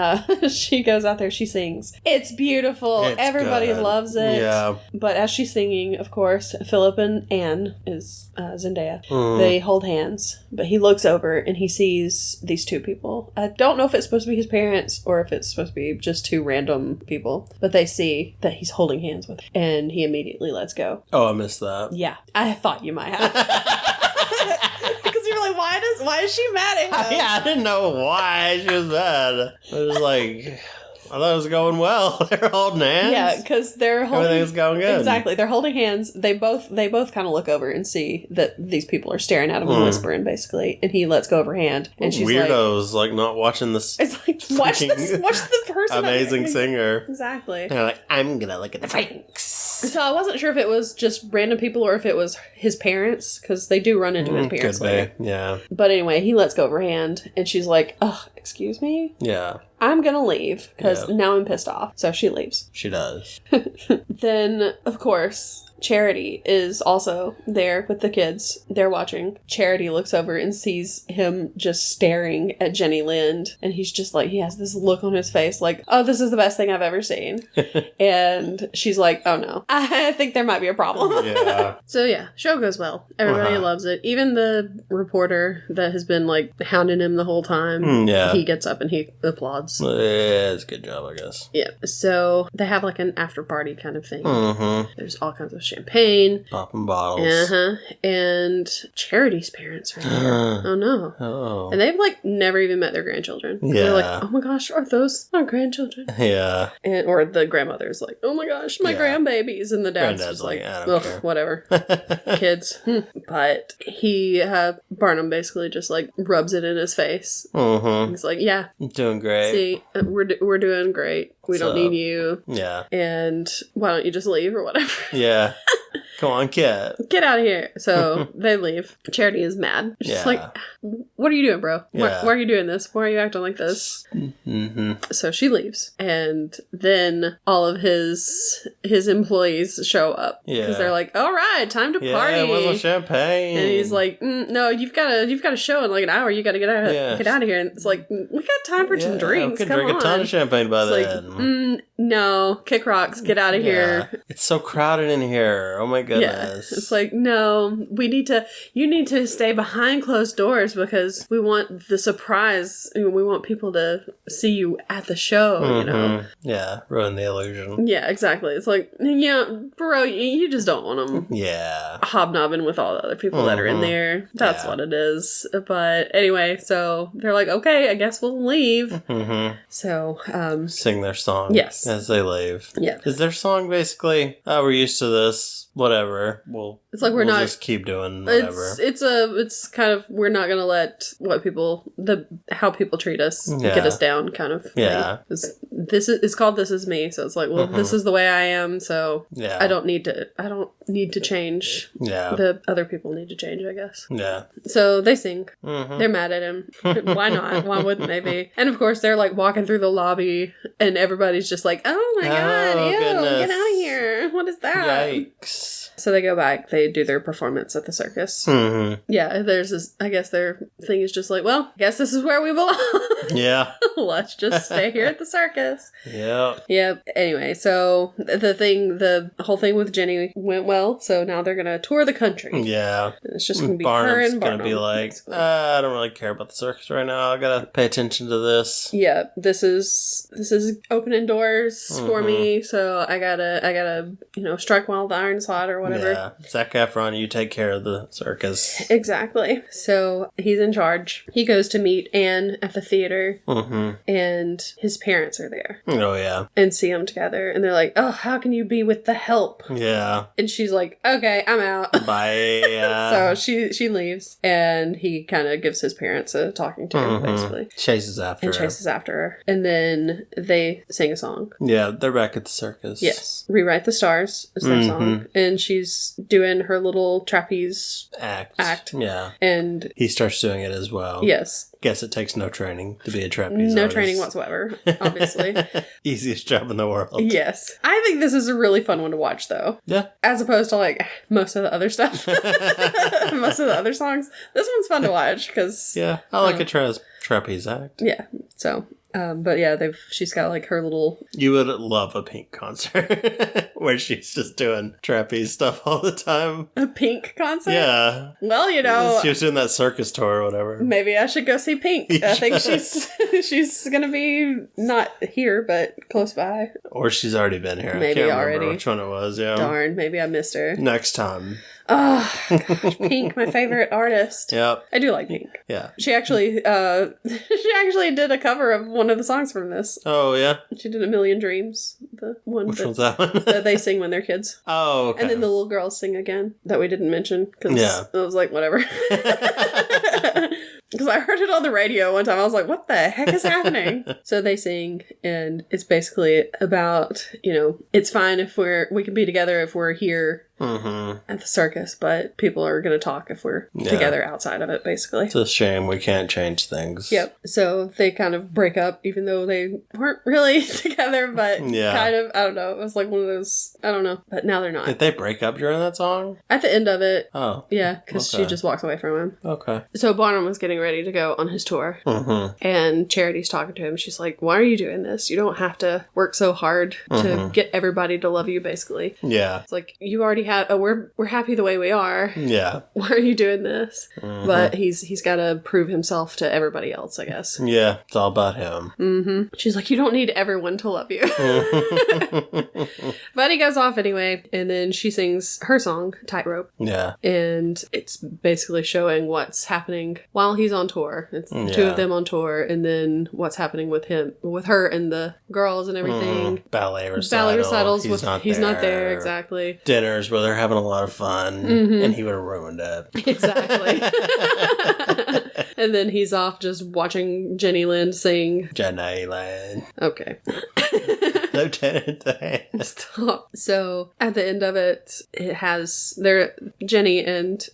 she goes out there, she sings. It's beautiful. Everybody loves it. Yeah. But as she's singing, of course, Philip and Anne is Zendaya. They hold hands, but he looks over and he sees these two people. I don't know if it's supposed to be his parents or if it's supposed to be just two random people, but they see that he's holding hands with her, and he immediately lets go. Oh, I missed that. Yeah, I thought you might have. Because you're like, why is she mad at him? Yeah, I didn't know why she was mad. I was like, I thought it was going well. They're holding hands. Yeah, because they're holding... Everything's going good. Exactly. They're holding hands. They both kind of look over and see that these people are staring at him and whispering, basically. And he lets go of her hand. And she's weirdos, like not watching this. It's like, watch the person. Amazing singer. Exactly. They're like, I'm going to look at the Franks. So I wasn't sure if it was just random people or if it was his parents, because they do run into his parents later. Yeah. But anyway, he lets go of her hand, and she's like, "Ugh, excuse me? Yeah. I'm gonna leave, because now I'm pissed off." So she leaves. She does. Then, of course, Charity is also there with the kids. They're watching. Charity looks over and sees him just staring at Jenny Lind. And he's just like, he has this look on his face like, oh, this is the best thing I've ever seen. And she's like, oh no, I think there might be a problem. Yeah. So yeah, show goes well. Everybody loves it. Even the reporter that has been like hounding him the whole time, he gets up and he applauds. Yeah, it's a good job, I guess. Yeah. So they have like an after party kind of thing. There's all kinds of champagne. Popping bottles. And Charity's parents are there. Oh no. Oh. And they've like never even met their grandchildren. Yeah. They're like, oh my gosh, are those our grandchildren? Yeah. And or the grandmother's like, oh my gosh, my grandbabies. And the dad's just like, ugh, whatever. Kids. But he, Barnum basically just like rubs it in his face. He's like, yeah. Doing great. See, we're doing great. We don't need you. Yeah. And why don't you just leave or whatever? Yeah. Come on, kid. Get out of here. So they leave. Charity is mad. She's like, what are you doing, bro? Why are you doing this? Why are you acting like this? So she leaves. And then all of his employees show up. Because they're like, all right, time to party. Yeah, where's the champagne? And he's like, no, you've got a show in like an hour. You got to get out of here. And it's like, we got time for some drinks. We could Come drink on. a ton of champagne by then. Like, no, kick rocks, get out of here. It's so crowded in here. Oh my goodness. Yeah. It's like, no, you need to stay behind closed doors because we want the surprise. We want people to see you at the show, you know? Yeah, ruin the illusion. Yeah, exactly. It's like, yeah, bro, you just don't want them hobnobbing with all the other people that are in there. That's what it is. But anyway, so they're like, okay, I guess we'll leave. So, sing their song. Yes. As they leave. Yeah. Is their song basically, we're used to this, whatever. It's like we'll not just keep doing whatever. It's kind of, we're not gonna let how people treat us get us down kind of thing. Yeah. It's called This Is Me, so it's like, well, this is the way I am, so I don't need to change. Yeah. The other people need to change, I guess. Yeah. So they sing. They're mad at him. Why not? Why wouldn't they be? And of course they're like walking through the lobby and everybody's just like, oh my god, ew, goodness. get out of here. What is that? Yikes. So they go back, they do their performance at the circus. Yeah, there's this, I guess their thing is just like, well, I guess this is where we belong. Yeah. Let's just stay here at the circus. Yep. Anyway, so the whole thing with Jenny went well, so now they're gonna tour the country. Yeah. And it's just gonna be Barnum's her and Barnum. Gonna be like, I don't really care about the circus right now. I gotta pay attention to this. Yeah, this is opening doors for me, so I gotta strike while the iron's hot or whatever. Yeah. Zac Efron, you take care of the circus. Exactly. So he's in charge. He goes to meet Anne at the theater, and his parents are there. Oh, yeah. And see them together, and they're like, oh, how can you be with the help? Yeah. And she's like, okay, I'm out. Bye. So she leaves, and he kind of gives his parents a talking to, basically. Chases after her. And then they sing a song. Yeah, they're back at the circus. Yes. Rewrite the Stars is their song. And she's doing her little trapeze act. Yeah. And he starts doing it as well. Yes. Guess it takes no training to be a trapeze No artist. training whatsoever, obviously. Easiest job in the world. Yes. I think this is a really fun one to watch, though. Yeah. As opposed to, like, most of the other stuff. Most of the other songs. This one's fun to watch, because... Yeah, I like a trapeze act. Yeah, so... but yeah, she's got like her little... You would love a Pink concert where she's just doing trapeze stuff all the time. A Pink concert? Yeah. Well, you know... She was doing that circus tour or whatever. Maybe I should go see Pink. I think she's gonna be not here, but close by. Or she's already been here. Maybe I can't already. remember which one it was, yeah. Darn, maybe I missed her. Next time. Oh, gosh, Pink, my favorite artist. Yep. I do like Pink. Yeah. She actually did a cover of one of the songs from this. Oh, yeah? She did A Million Dreams. The one Which one's that one? that they sing when they're kids. Oh, okay. And then the little girls sing again that we didn't mention. Cause Yeah. I was like, whatever. Because I heard it on the radio one time. I was like, what the heck is happening? So they sing, and it's basically about, it's fine if we can be together if we're here at the circus, but people are going to talk if we're together outside of it, basically. It's a shame we can't change things. Yep. So they kind of break up, even though they weren't really together, but kind of, I don't know. It was like one of those, I don't know. But now they're not. Did they break up during that song? At the end of it. Oh. Yeah, because she just walks away from him. Okay. So Barnum was getting ready to go on his tour. And Charity's talking to him. She's like, why are you doing this? You don't have to work so hard to get everybody to love you, basically. Yeah. It's like, you already had, we're happy the way we are. Yeah. Why are you doing this? But he's got to prove himself to everybody else, I guess. Yeah, it's all about him. She's like, you don't need everyone to love you. But he goes off anyway, and then she sings her song, Tightrope. Yeah. And it's basically showing what's happening while he's on tour. It's two of them on tour, and then what's happening with her and the girls and everything. Ballet recitals. He's not there, exactly. Dinners where they're having a lot of fun, and he would have ruined it. Exactly. And then he's off just watching Jenny Lind sing. Jenny Lind. Okay. Lieutenant Dan. Stop. So at the end of it, Jenny and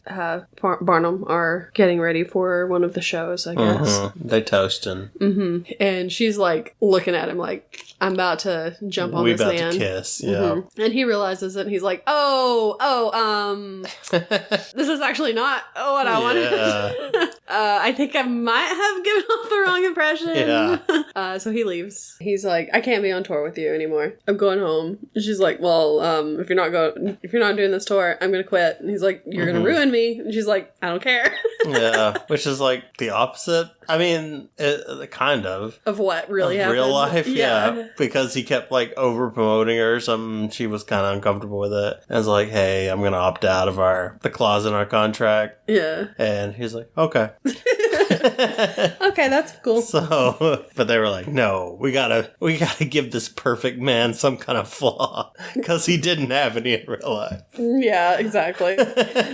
Barnum are getting ready for one of the shows, I guess. They toasting. And she's like looking at him like, I'm about to jump on this man. We about to kiss, yeah. And he realizes it, and he's like, this is actually not what I wanted. I think I might have given off the wrong impression. Yeah. So he leaves. He's like, I can't be on tour with you anymore. I'm going home. And she's like, well, if you're not doing this tour, I'm gonna quit. And he's like, you're gonna ruin me. And she's like, I don't care. Yeah, which is like the opposite. I mean, kind of. Of what really happened. Real life, yeah. Because he kept like over promoting her or something. She was kind of uncomfortable with it. And was like, hey, I'm going to opt out of the clause in our contract. Yeah. And he's like, okay. Okay, that's cool. So, but they were like, no, we gotta give this perfect man some kind of flaw. Because he didn't have any in real life. Yeah, exactly.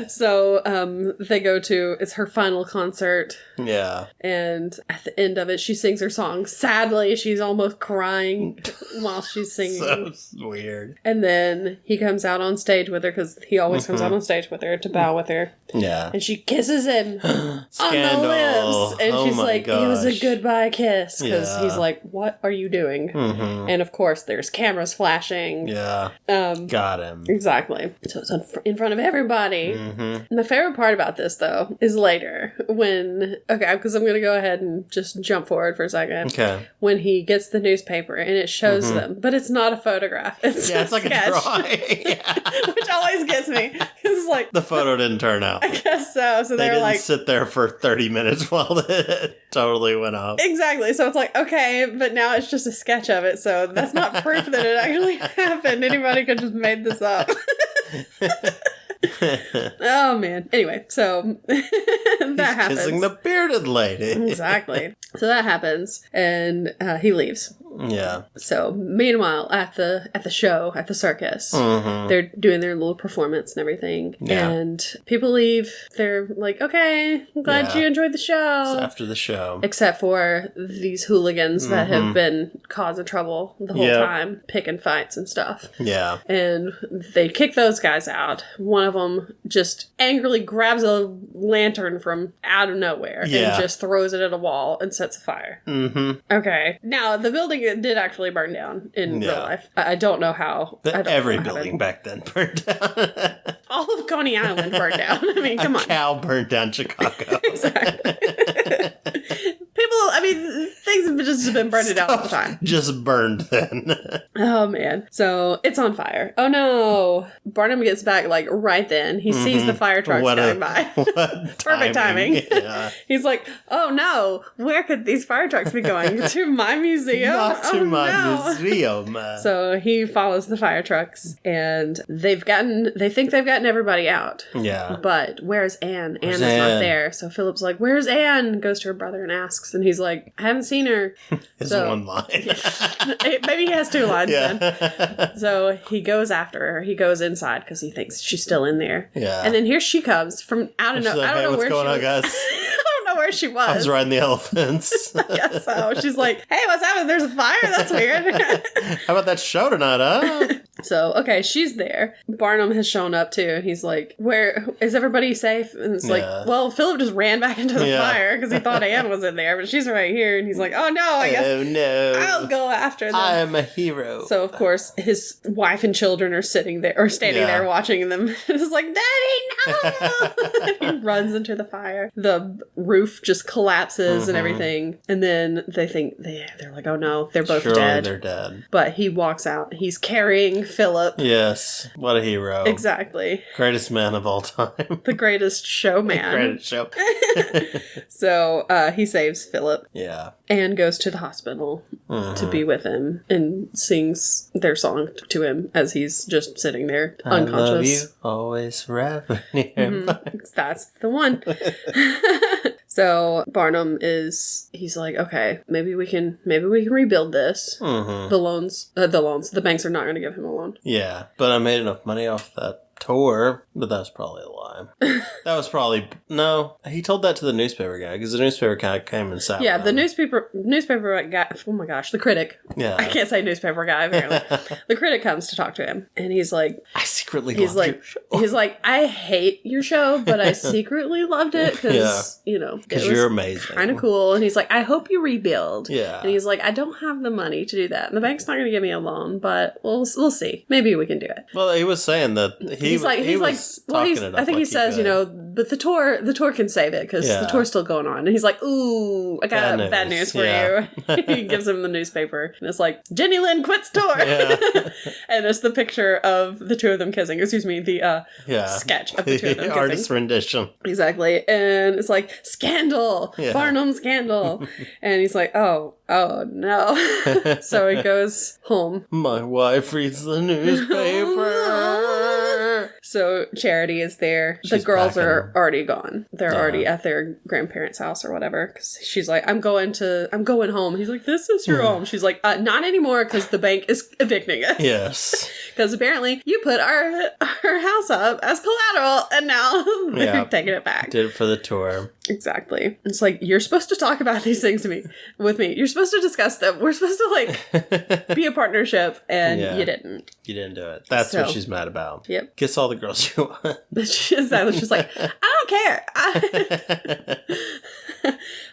So, they go to, it's her final concert. Yeah. And at the end of it, she sings her song. Sadly, she's almost crying while she's singing. So weird. And then he comes out on stage with her, because he always comes out on stage with her to bow with her. Yeah. And she kisses him on Scandal. the lips. And she's like, gosh. It was a goodbye kiss. Because he's like, what are you doing? And of course, there's cameras flashing. Yeah. Got him. Exactly. So it's in front of everybody. And the favorite part about this, though, is later when, because I'm going to go ahead and just jump forward for a second. Okay. When he gets the newspaper and it shows them, but it's not a photograph. It's like sketch. a drawing. Which always gets me. It's like, the photo didn't turn out. I guess so. So they they're didn't like, sit there for 30 minutes while it totally went up. Exactly. So it's like, okay, but now it's just a sketch of it. So that's not proof that it actually happened. Anybody could just made this up. Oh man. Anyway, so that happens. Kissing the bearded lady. Exactly. So that happens, and he leaves. Yeah. So meanwhile, at the show, at the circus, they're doing their little performance and everything. Yeah. And people leave. They're like, okay, I'm glad you enjoyed the show. It's after the show. Except for these hooligans that have been causing trouble the whole time, picking fights and stuff. Yeah. And they kick those guys out. One of them just angrily grabs a lantern from out of nowhere and just throws it at a wall and sets a fire. Okay. Now, the building did actually burn down in real life. I don't know how. Every building back then burned down. All of Coney Island burned down. I mean, come on. A cow burned down Chicago. Exactly. Things have just been burning down all the time. Just burned then. Oh, man. So, it's on fire. Oh, no. Barnum gets back, like, right then. He sees the fire trucks going by. Perfect timing. Yeah. He's like, oh, no. Where could these fire trucks be going? To my museum? Not to my museum. So, he follows the fire trucks, and they think they've gotten everybody out. Yeah. But where's Anne? Anne is not there. So, Philip's like, where's Anne? Goes to her brother and asks, and he's like, I haven't seen her. It's one line. Maybe he has 2 lines then. So he goes after her. He goes inside because he thinks she's still in there. Yeah. And then here she comes from out of nowhere. I don't know where she was. Guys? I don't know where she was. I was riding the elephants. I guess so. She's like, hey, what's happening? There's a fire? That's weird. How about that show tonight, huh? So, okay, she's there. Barnum has shown up too, and he's like, where is everybody safe? And it's like, well, Philip just ran back into the fire because he thought Anne was in there, but she's right here. And he's like, oh no, I guess I'll go after them. I'm a hero. So, of course, his wife and children are sitting there, or standing there watching them. And it's like, Daddy, no! And he runs into the fire. The roof just collapses and everything. And then they think, they're like, oh no, they're both dead. They're dead. But he walks out. He's carrying Philip. Yes. What a hero. Exactly. Greatest man of all time. The greatest showman. Greatest show. So he saves Philip. Yeah. And goes to the hospital to be with him and sings their song to him as he's just sitting there unconscious. I love you always forever. That's the one. So Barnum he's like, okay, maybe we can rebuild this. The banks are not going to give him a loan. Yeah, but I made enough money off that tour, but that's probably a lie. That was probably no. He told that to the newspaper guy because the newspaper guy came and sat. Yeah, the newspaper guy. Oh my gosh, the critic. Yeah, I can't say newspaper guy. Apparently, the critic comes to talk to him, and he's like, "I secretly loved your show." He's like, "I hate your show, but I secretly loved it because because you're amazing, kind of cool." And he's like, "I hope you rebuild." Yeah, and he's like, "I don't have the money to do that, and the bank's not going to give me a loan, but we'll see. Maybe we can do it." Well, he was saying that I think he says, but the tour can save it because the tour's still going on. And he's like, ooh, I got bad news for you. He gives him the newspaper. And it's like, Jenny Lynn quits tour. Yeah. And it's the picture of the two of them kissing. Excuse me, the sketch of the two of them kissing. Artist rendition. Exactly. And it's like, scandal. Yeah. Barnum scandal. And he's like, oh no. So he goes home. My wife reads the newspaper. So Charity is there. The girls are already gone. They're already at their grandparents' house or whatever. Because she's like, I'm going home. He's like, this is your home. She's like, not anymore because the bank is evicting us. Yes. Because apparently you put our house up as collateral and now they're taking it back. Did it for the tour. Exactly. It's like, you're supposed to talk about these things with me. You're supposed to discuss them. We're supposed to be a partnership and you didn't. You didn't do it. That's what she's mad about. Yep. Kiss all the girls you want. She's like, I don't care.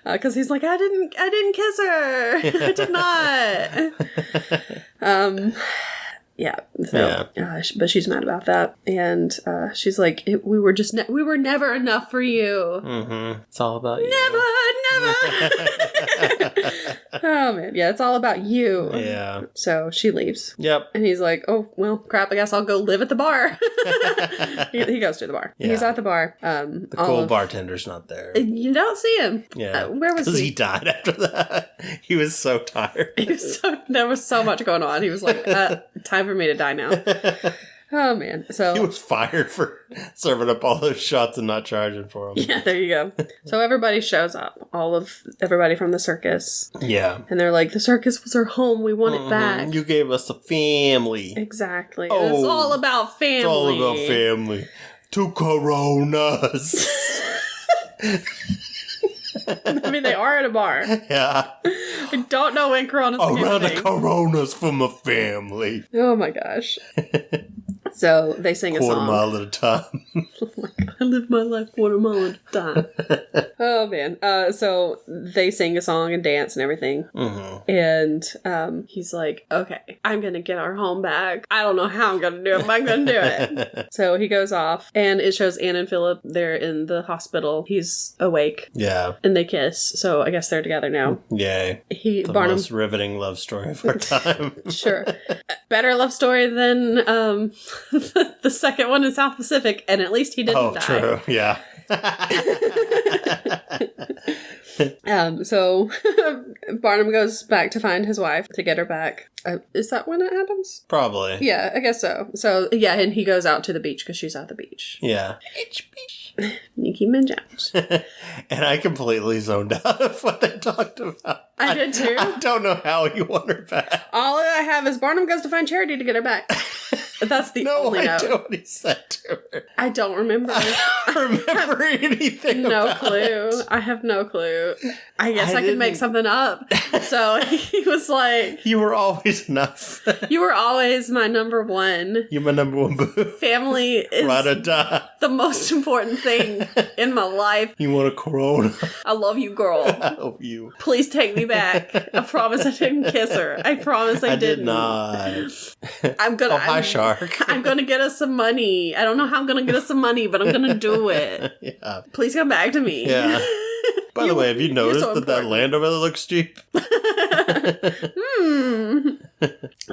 Because he's like, I didn't kiss her. I did not. Yeah. So, but she's mad about that. And she's like, we were never enough for you. Mm-hmm. It's all about you. Never. Oh, man. Yeah, it's all about you. Yeah. So she leaves. Yep. And he's like, oh, well, crap, I guess I'll go live at the bar. He goes to the bar. Yeah. He's at the bar. The cool bartender's not there. You don't see him. Yeah. Where was he? Because he died after that. He was so tired. There was so much going on. He was like, time for me to die now. Oh, man. So he was fired for serving up all those shots and not charging for them. Yeah, there you go. So everybody shows up. Everybody from the circus. Yeah. And they're like, the circus was our home. We want it back. You gave us a family. Exactly. Oh, it's all about family. It's all about family. 2 Coronas. I mean, they are at a bar. Yeah. I don't know when Coronas became a thing. Coronas for my family. Oh my gosh. So they sing a song. 1/4 mile at a time. Oh my God, I live my life 1/4 mile at a time. Oh man. So they sing a song and dance and everything. And he's like, okay, I'm going to get our home back. I don't know how I'm going to do it, but I'm going to do it. So he goes off and it shows Anne and Philip. They're in the hospital. He's awake. Yeah. And they kiss. So I guess they're together now. Yay. The Barnum, most riveting love story of our time. Sure. Better love story than the second one in South Pacific, and at least he didn't die. True. Yeah. So Barnum goes back to find his wife to get her back. Is that when it happens? Probably. Yeah, I guess so. So, yeah, and he goes out to the beach because she's at the beach. Yeah. Nicki Minaj. And I completely zoned out of what they talked about. I did too. I don't know how you want her back. All I have is Barnum goes to find Charity to get her back. That's the only note. No idea what he said to her. I don't remember. I don't remember anything No clue. It. I have no clue. I guess I could make something up. So he was like... You were always enough. You were always my number one. You're my number one boo. Family is the most important thing in my life. You want a Corona? I love you, girl. I love you. Please take me back. I promise I didn't kiss her. I promise I didn't. Did not. I'm gonna... hi, Shark. I'm gonna get us some money. I don't know how I'm gonna get us some money, but I'm gonna do it. Yeah. Please come back to me. Yeah. By the way, have you noticed that land over there looks cheap?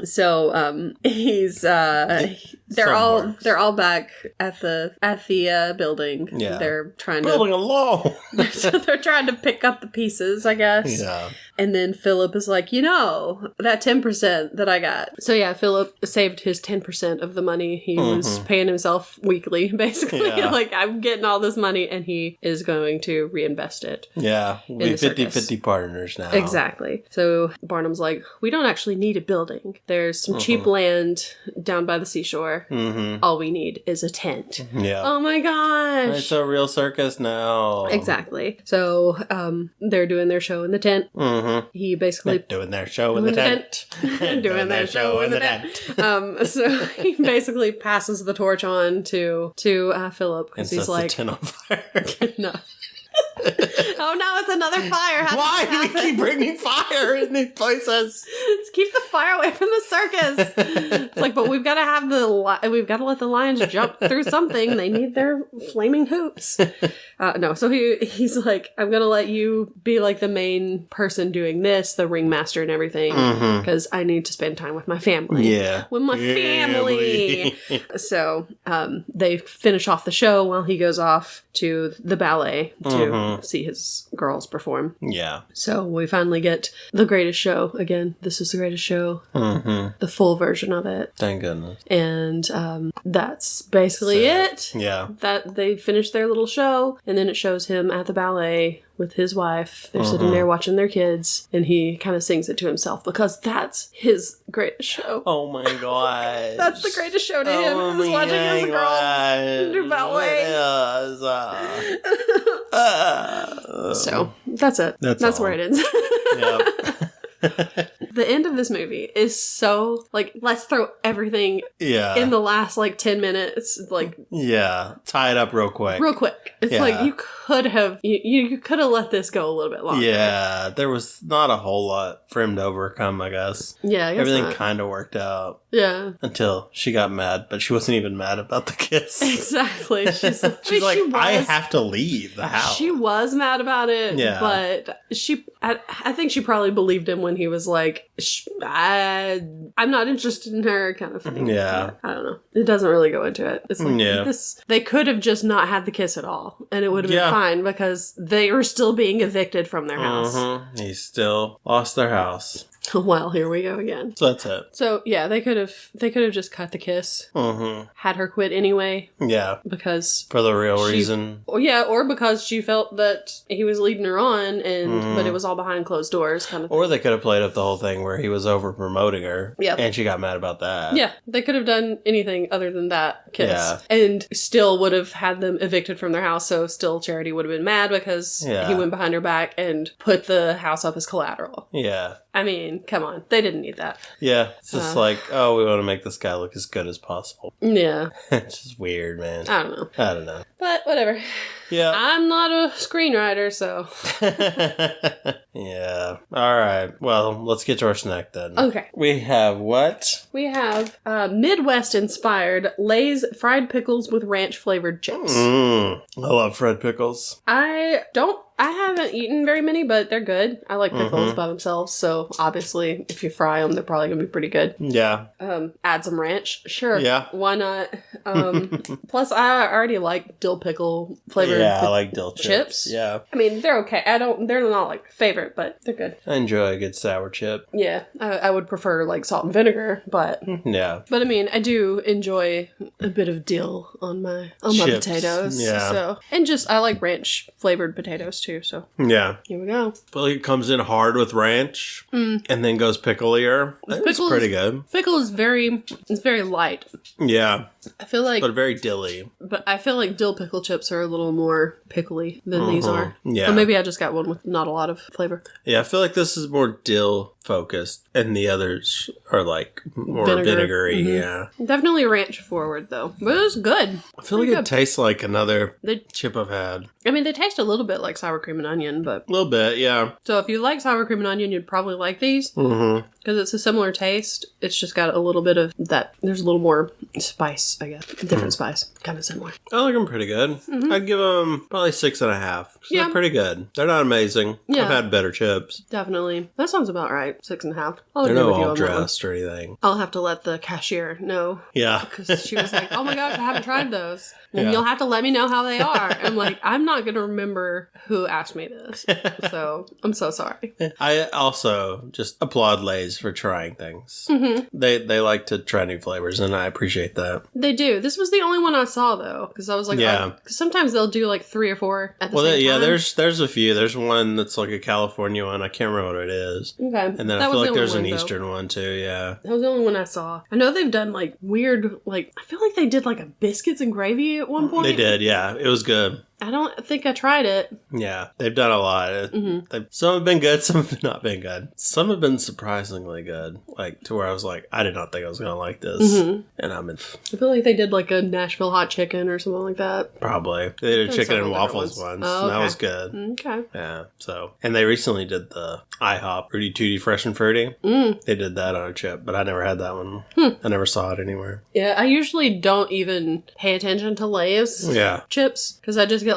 So he's they're all back at the building. Yeah. They're trying building alone. They're trying to pick up the pieces, I guess. Yeah. And then Philip is like, that 10% that I got. So yeah, Philip saved his 10% of the money. He was paying himself weekly, basically. Yeah. Like, I'm getting all this money, and he is going to reinvest it. Yeah, we're 50-50 partners now. Exactly. So Barnum's like, we don't actually need a building. There's some cheap land down by the seashore. All we need is a tent. Yeah. Oh my gosh. It's a real circus now. Exactly. So they're doing their show in the tent. He basically... doing their show in the tent. Doing their show in the tent. So he basically passes the torch on to Philip. Because he's like... the tent on fire. No. Oh no, it's another fire. Why do we keep bringing fire in these places? Let's keep the fire away from the circus. It's like, but we've got to have we've got to let the lions jump through something. They need their flaming hoops. No, so he's like, I'm gonna let you be like the main person doing this, the ringmaster and everything, because I need to spend time with my family. Yeah, with my family. So they finish off the show while he goes off to the ballet to see his girls perform. Yeah. So we finally get the greatest show. Again, this is the greatest show. The full version of it. Thank goodness. And that's basically it. Yeah. That they finish their little show, and then it shows him at the ballet with his wife. They're sitting there watching their kids, and he kind of sings it to himself because that's his greatest show. Oh my god. That's the greatest show to him. Is watching his girls do ballet. So that's it. That's where it ends. Yep. The end of this movie is so, like, let's throw everything in the last, 10 minutes. Tie it up real quick. It's like, you could have let this go a little bit longer. Yeah, there was not a whole lot for him to overcome, I guess. Yeah, I guess everything kind of worked out. Yeah. Until she got mad, but she wasn't even mad about the kiss. Exactly. She's like, I have to leave the house. She was mad about it, but I think she probably believed him when he was like, I'm not interested in her, kind of thing. Yeah. I don't know. It doesn't really go into it. It's like, they could have just not had the kiss at all, and it would have been fine because they were still being evicted from their house. He still lost their house. Well, here we go again. So that's it. So yeah, they could have just cut the kiss. Mm-hmm. Had her quit anyway. Yeah. Because for the real reason. Yeah, or because she felt that he was leading her on, but it was all behind closed doors, kind of thing. Or they could have played up the whole thing where he was over promoting her. Yeah. And she got mad about that. Yeah, they could have done anything other than that kiss. Yeah. And still would have had them evicted from their house, so still Charity would have been mad because he went behind her back and put the house up as collateral. Yeah. I mean, come on. They didn't need that. Yeah. It's just we want to make this guy look as good as possible. Yeah. It's just weird, man. I don't know. But whatever. Yeah. I'm not a screenwriter, so. Yeah. All right. Well, let's get to our snack then. Okay. We have what? We have Midwest-inspired Lay's fried pickles with ranch-flavored chips. I love fried pickles. I haven't eaten very many, but they're good. I like pickles by themselves, so obviously if you fry them, they're probably going to be pretty good. Yeah. Add some ranch. Sure. Yeah. Why not? Plus, I already like dill pickle flavored I like dill chips. Yeah. I mean, they're okay. They're not like favorite, but they're good. I enjoy a good sour chip. Yeah. I would prefer like salt and vinegar, but... Yeah. But I mean, I do enjoy a bit of dill on my potatoes. Yeah. So, and just, I like ranch flavored potatoes too, so. Yeah. Here we go. Well, it comes in hard with ranch and then goes picklier. It's pretty good. Pickle is very light. Yeah. I feel like... But very dilly. But I feel like dill pickle chips are a little more pickly than these are. Yeah. Or maybe I just got one with not a lot of flavor. Yeah, I feel like this is more dill focused and the others are like more vinegary. Yeah. Definitely ranch forward though. But it was good. I feel like it tastes like another chip I've had. I mean, they taste a little bit like sour cream and onion, but... A little bit, yeah. So if you like sour cream and onion, you'd probably like these. Because it's a similar taste. It's just got a little bit of that. There's a little more spice, I guess. Different spice. Kind of similar. I like them pretty good. I'd give them probably 6.5. So they're pretty good. They're not amazing. Yeah. I've had better chips. Definitely. That sounds about right. 6.5. They're not all dressed or anything. I'll have to let the cashier know. Yeah. Because she was like, oh my gosh, I haven't tried those. And you'll have to let me know how they are. I'm like, I'm not going to remember who asked me this. So, I'm so sorry. I also just applaud Lay's for trying things. They like to try new flavors, and I appreciate that. They do. This was the only one I saw, though. Because I was like, because sometimes they'll do like 3 or 4 at the same time. Yeah, there's a few. There's one that's like a California one. I can't remember what it is. Okay. And then I feel like there's an Eastern one, too, yeah. That was the only one I saw. I know they've done like weird, like, I feel like they did like a biscuits and gravy at one point. They did, yeah. It was good. I don't think I tried it. Yeah, they've done a lot. Some have been good, some have not been good. Some have been surprisingly good, like to where I was like, I did not think I was going to like this. And I feel like they did like a Nashville hot chicken or something like that. Probably. They did a chicken and waffles once. Oh, okay. That was good. Okay. Yeah, so. And they recently did the IHOP Fruity Tooty Fresh and Fruity. They did that on a chip, but I never had that one. I never saw it anywhere. Yeah, I usually don't even pay attention to Lay's chips, because I just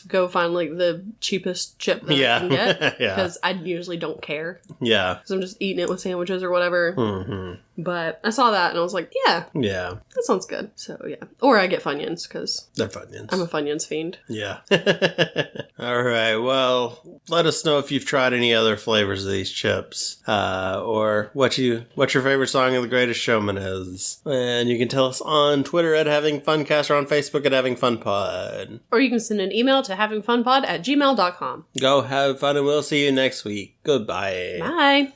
go find like the cheapest chip that I can get, because I usually don't care. Yeah. Because I'm just eating it with sandwiches or whatever. But I saw that and I was like, yeah, that sounds good. So yeah. Or I get Funyuns, because they're Funyuns. I'm a Funyuns fiend. Yeah. All right. Well, let us know if you've tried any other flavors of these chips, or what your favorite song of The Greatest Showman is. And you can tell us on Twitter at Having Funcast or on Facebook at Having Fun Pod. Or you can send an email to havingfunpod@gmail.com. Go have fun and we'll see you next week. Goodbye. Bye.